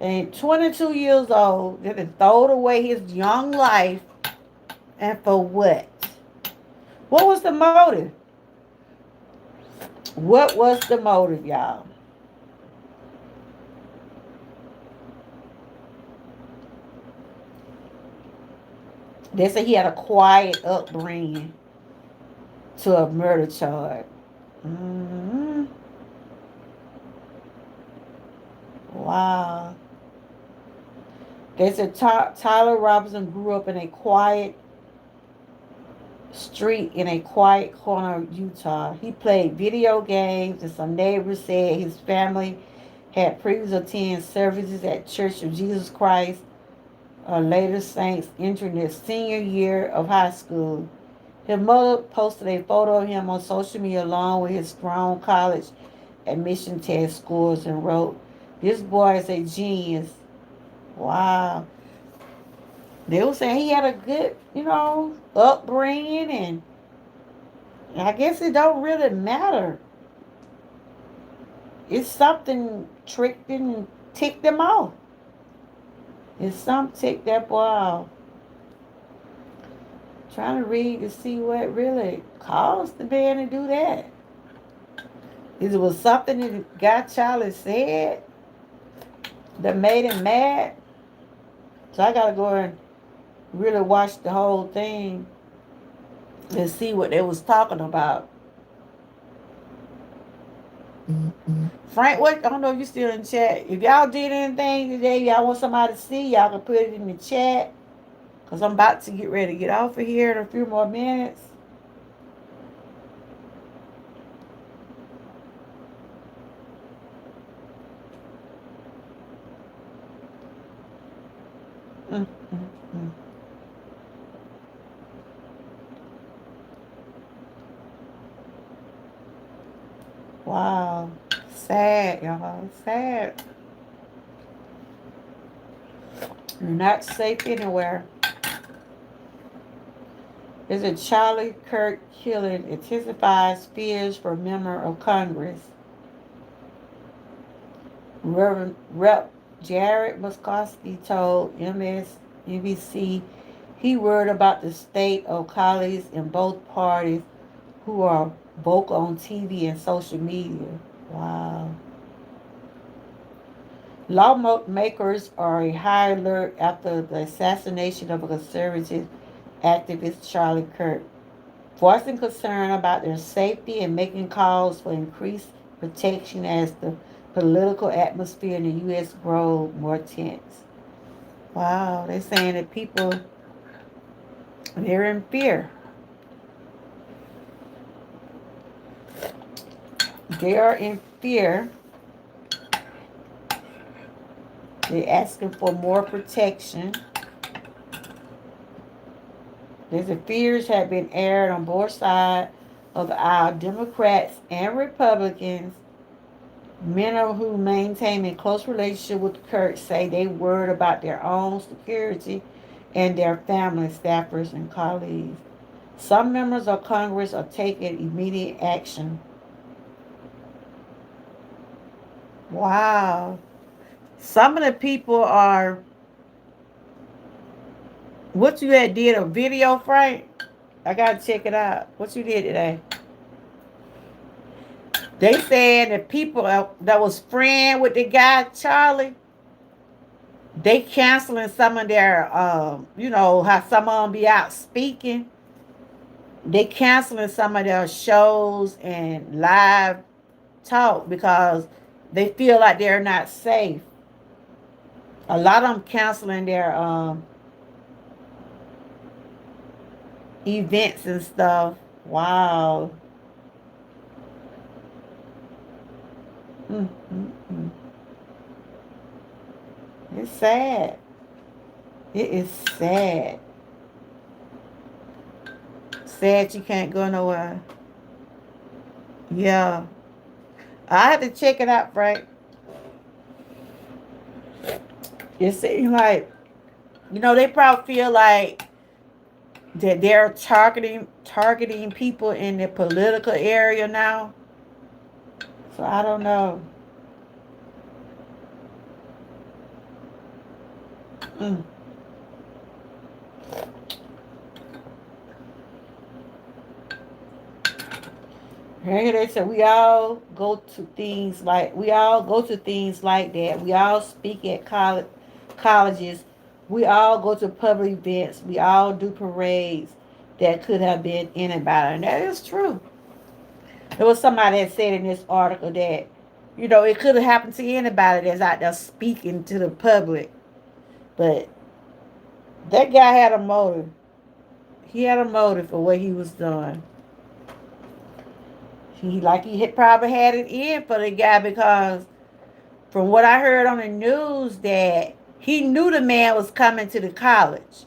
And 22 years old, they throwed away his young life. And for what? What was the motive? What was the motive, y'all? They say he had a quiet upbringing to a murder charge. Mm-hmm. Wow. They said Tyler Robinson grew up in a quiet street in a quiet corner of Utah. He played video games, and some neighbors said his family had previously attended services at Church of Jesus Christ Latter Saints entering their senior year of high school. His mother posted a photo of him on social media along with his strong college admission test scores and wrote, "This boy is a genius." Wow. They were saying he had a good, upbringing, and I guess it don't really matter. It's something tricked and ticked them off. It's something ticked that boy off. Trying to read to see what really caused the man to do that. Is it was something that God Charlie said that made him mad? So I gotta go and really watch the whole thing and see what they was talking about. Frank, what? I don't know if you still in chat. If y'all did anything today, y'all want somebody to see, y'all can put it in the chat. Because I'm about to get ready to get off of here in a few more minutes. Mm, mm, mm. Wow. Sad, y'all. Sad. You're not safe anywhere. Is a Charlie Kirk killing intensifies fears for member of Congress. Reverend Rep. Jared Muskowski told MSNBC he worried about the state of colleagues in both parties who are vocal on TV and social media. Wow. Lawmakers are a high alert after the assassination of a conservative activist, Charlie Kirk, voicing concern about their safety and making calls for increased protection as the political atmosphere in the U.S. grows more tense. Wow, they're saying that people, they're in fear. They are in fear. They're asking for more protection. The fears have been aired on both sides of the aisle, Democrats and Republicans. Many who maintain a close relationship with Kirk say they worried about their own security and their family, staffers, and colleagues. Some members of Congress are taking immediate action. Wow. Some of the people are, what you had did a video, Frank? I gotta check it out. What you did today? They said that people that was friend with the guy Charlie, they canceling some of their, how some of them be out speaking. They canceling some of their shows and live talk because they feel like they're not safe. A lot of them canceling their events and stuff. Wow. Mm. It's sad. It is sad. Sad you can't go nowhere. Yeah. I have to check it out, Frank. It seems like, they probably feel like that they're targeting people in the political area now. So I don't know. Mm. Here they said we all go to things like that. We all speak at colleges. We all go to public events. We all do parades. That could have been anybody, and that is true. There was somebody that said in this article that it could have happened to anybody that's out there speaking to the public, but that guy had a motive. He had a motive for what he was doing. He had probably had it in for the guy because from what I heard on the news that he knew the man was coming to the college.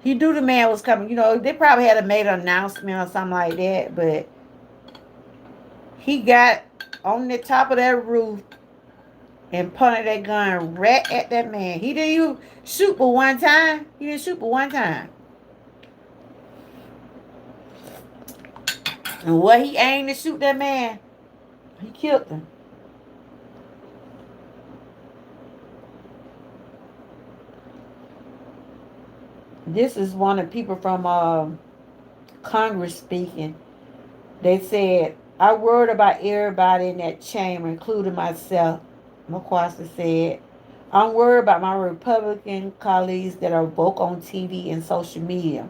He knew the man was coming. They probably had made an announcement or something like that, but he got on the top of that roof and pointed that gun right at that man. He didn't even shoot but one time. He didn't shoot but one time. And what he aimed to shoot that man, he killed him. This is one of the people from Congress speaking. They said, I worried about everybody in that chamber, including myself, McQuarrie said. I'm worried about my Republican colleagues that are vocal on TV and social media.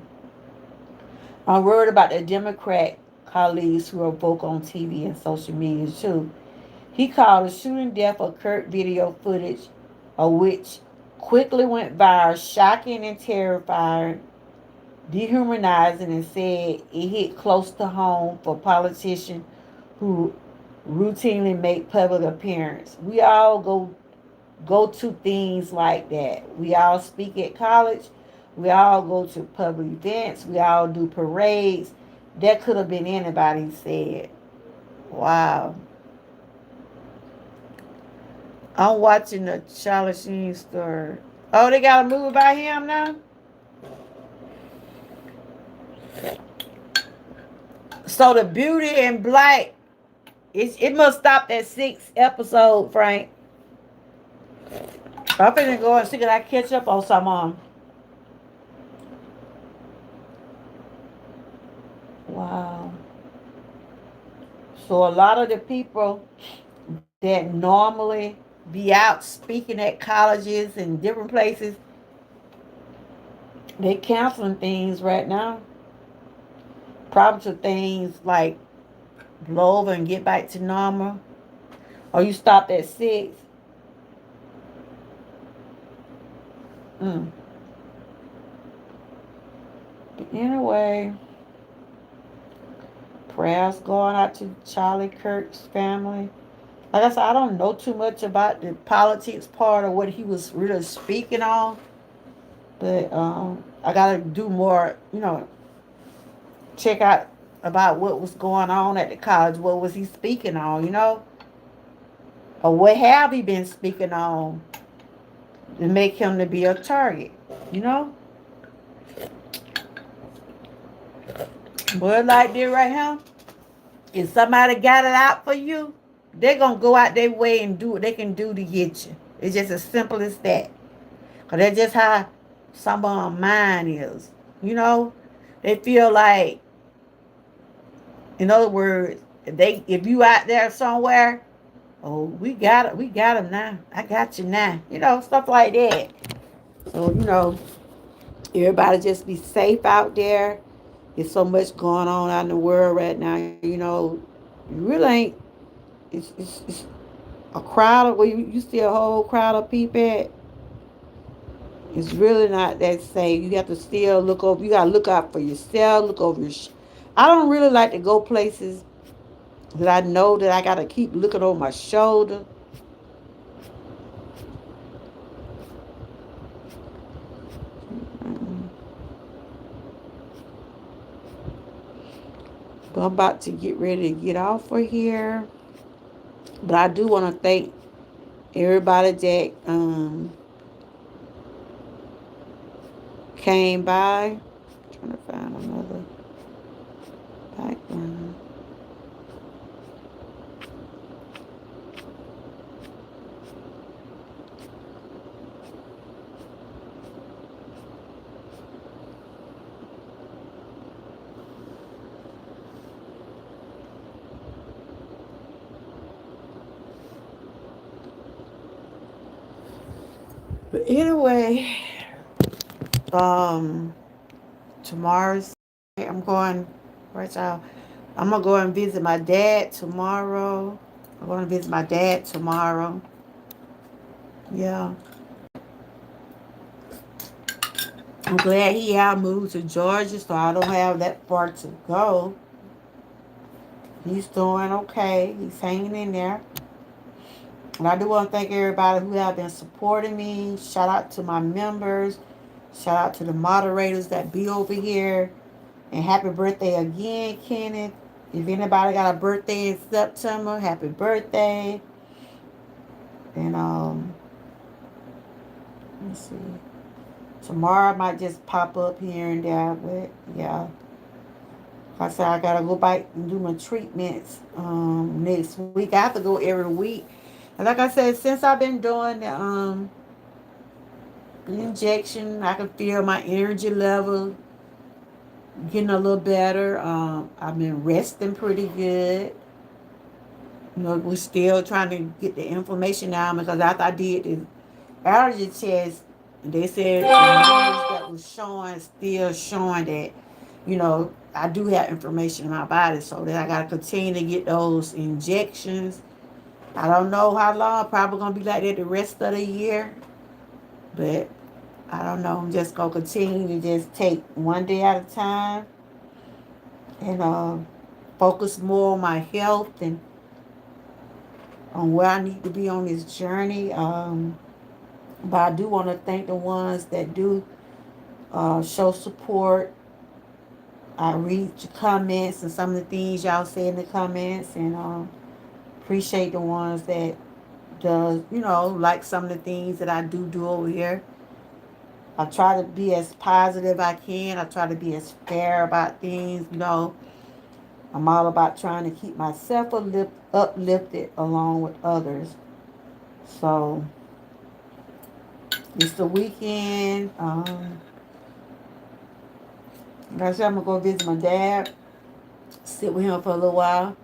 I'm worried about the Democrat colleagues who are vocal on TV and social media too. He called the shooting death occurred video footage, of which quickly went viral, shocking and terrifying, dehumanizing, and said it hit close to home for politicians who routinely make public appearance. We all go to things like that. We all speak at college. We all go to public events. We all do parades. That could have been anybody, he said. Wow. I'm watching the Charlie Sheen story. Oh, they got a movie about him now? So the Beauty in Black, it must stop at 6 episode, Frank. I'm finna go and see if I catch up on some on. Wow. So a lot of the people that normally be out speaking at colleges and different places, they canceling things right now. Probably to things like blow over and get back to normal. Or you stopped at 6. Mm. Anyway, prayers going out to Charlie Kirk's family. Like I said, I don't know too much about the politics part of what he was really speaking on. But I got to do more, check out about what was going on at the college. What was he speaking on? Or what have he been speaking on to make him to be a target, you know? But like this right here, if somebody got it out for you, they're going to go out their way and do what they can do to get you. It's just as simple as that. Because that's just how some of our mind is. They feel like, in other words, if you out there somewhere, oh, we got him now. I got you now. Stuff like that. So, everybody just be safe out there. There's so much going on out in the world right now. You really ain't. It's a crowd of where you see a whole crowd of people at. It's really not that safe. You have to still look over. You gotta look out for yourself. Look over your. I don't really like to go places that I know that I gotta keep looking over my shoulder. But I'm about to get ready to get off for here. But I do want to thank everybody that came by. I'm trying to find another background. But anyway, tomorrow's I'm going right y'all. I'm gonna go and visit my dad tomorrow. I'm gonna visit my dad tomorrow. Yeah. I'm glad he had moved to Georgia so I don't have that far to go. He's doing okay. He's hanging in there. And I do want to thank everybody who have been supporting me. Shout out to my members. Shout out to the moderators that be over here. And happy birthday again, Kenneth. If anybody got a birthday in September, happy birthday. And let's see. Tomorrow I might just pop up here and there, but yeah. Like I said, I gotta go back and do my treatments next week. I have to go every week. And like I said, since I've been doing the injection, I can feel my energy level getting a little better. I've been resting pretty good. We're still trying to get the inflammation down because after I did the allergy test, they said the numbers that was still showing that, I do have inflammation in my body. So that I got to continue to get those injections. I don't know how long. Probably gonna be like that the rest of the year. But I don't know. I'm just gonna continue to just take one day at a time and focus more on my health and on where I need to be on this journey. But I do want to thank the ones that do show support. I read your comments and some of the things y'all say in the comments, and appreciate the ones that does, like some of the things that I do over here. I try to be as positive I can. I try to be as fair about things. I'm all about trying to keep myself uplifted along with others. So it's the weekend. Like I said, I'm gonna go visit my dad, sit with him for a little while.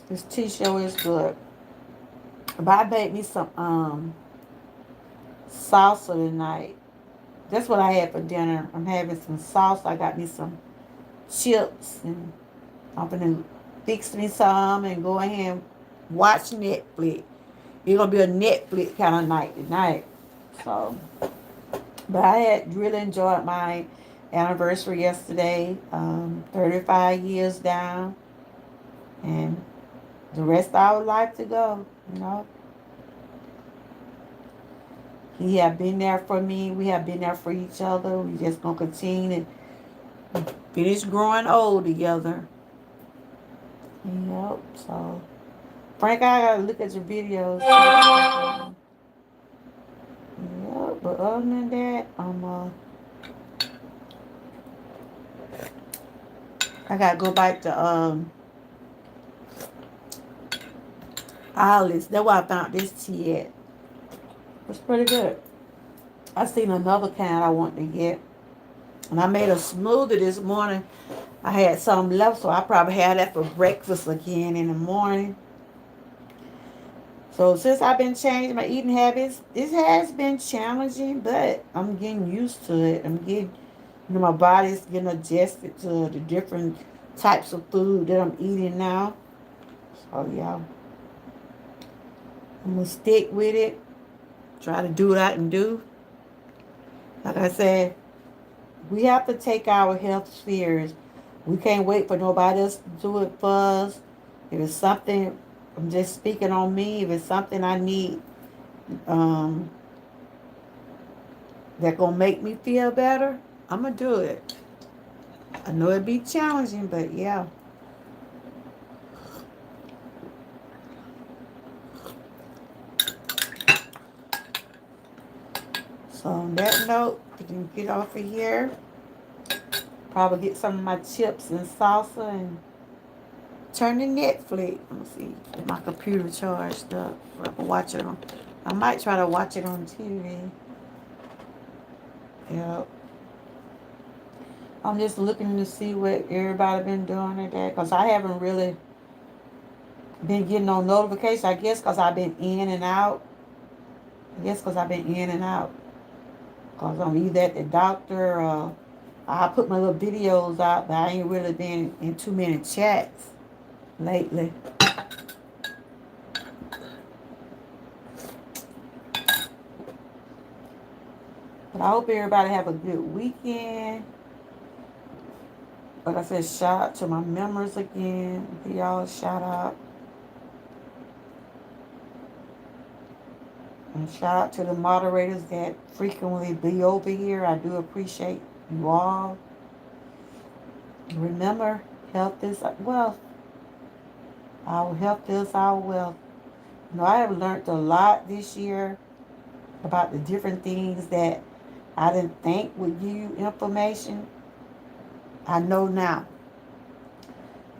This tea show is good. But I baked me some salsa tonight. That's what I had for dinner. I'm having some salsa. I got me some chips, and I'm gonna fix me some and go ahead and watch Netflix. It's gonna be a Netflix kind of night tonight. So, but I had really enjoyed my anniversary yesterday. 35 years down, and the rest of our life to go. You know, he have been there for me. We have been there for each other. We just gonna continue to finish growing old together. Yep. So, Frank, I gotta look at your videos. Yep. But other than that, I gotta go back to Alice. That's why I found this tea at. It's pretty good. I seen another kind I want to get. And I made a smoothie this morning. I had some left, so I probably had that for breakfast again in the morning. So since I've been changing my eating habits, it has been challenging, but I'm getting used to it. I'm getting, my body's getting adjusted to the different types of food that I'm eating now. So yeah, I'm gonna stick with it. Try to do what I can do. Like I said, we have to take our health serious. We can't wait for nobody else to do it for us. If it's something, I'm just speaking on me. If it's something I need um, that gonna make me feel better, I'm gonna do it. I know it'd be challenging, but yeah. So on that note, we can get off of here. Probably get some of my chips and salsa and turn to Netflix. Let me see. Get my computer charged up. So I can watch it on. I might try to watch it on TV. Yep. I'm just looking to see what everybody been doing today. Because I haven't really been getting no notifications. I guess because I've been in and out. Because I'm either at the doctor or I put my little videos out, but I ain't really been in too many chats lately. But I hope everybody have a good weekend. Like I said, shout out to my members again. Give y'all a shout out. And shout out to the moderators that frequently be over here. I do appreciate you all. Remember, health is wealth. Our health is our wealth. I have learned a lot this year about the different things that I didn't think would give you information. I know now.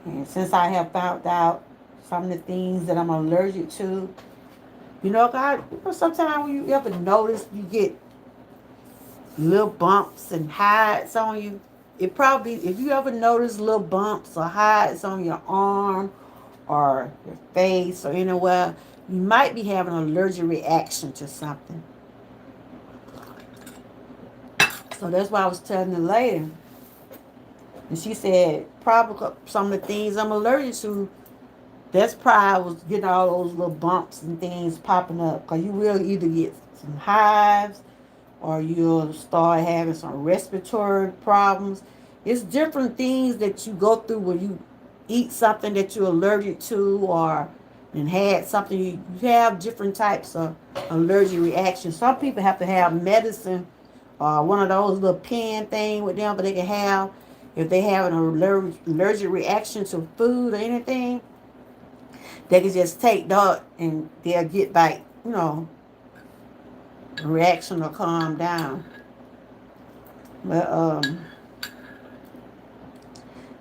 And since I have found out some of the things that I'm allergic to, God, sometimes when you ever notice you get little bumps and hides on you, it probably, if you ever notice little bumps or hides on your arm or your face or anywhere, you might be having an allergic reaction to something. So that's why I was telling the lady. And she said, probably some of the things I'm allergic to That's probably was getting all those little bumps and things popping up. Because you will either get some hives or you'll start having some respiratory problems. It's different things that you go through when you eat something that you're allergic to or and had something. You have different types of allergic reactions. Some people have to have medicine or one of those little pen thing with them, but they can have if they have an allergic reaction to food or anything. They can just take that and they'll get back, the reaction will calm down. But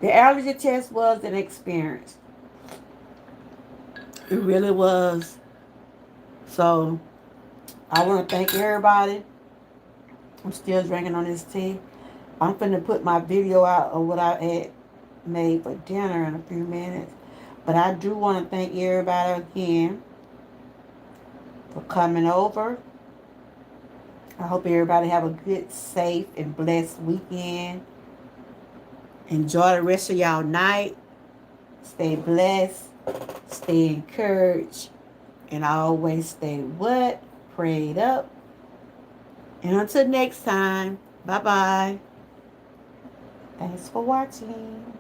the allergy test was an experience. It really was. So I want to thank everybody. I'm still drinking on this tea. I'm finna put my video out of what I had made for dinner in a few minutes. But I do want to thank everybody again for coming over. I hope everybody have a good, safe, and blessed weekend. Enjoy the rest of y'all night. Stay blessed. Stay encouraged. And always stay what? Prayed up. And until next time, bye-bye. Thanks for watching.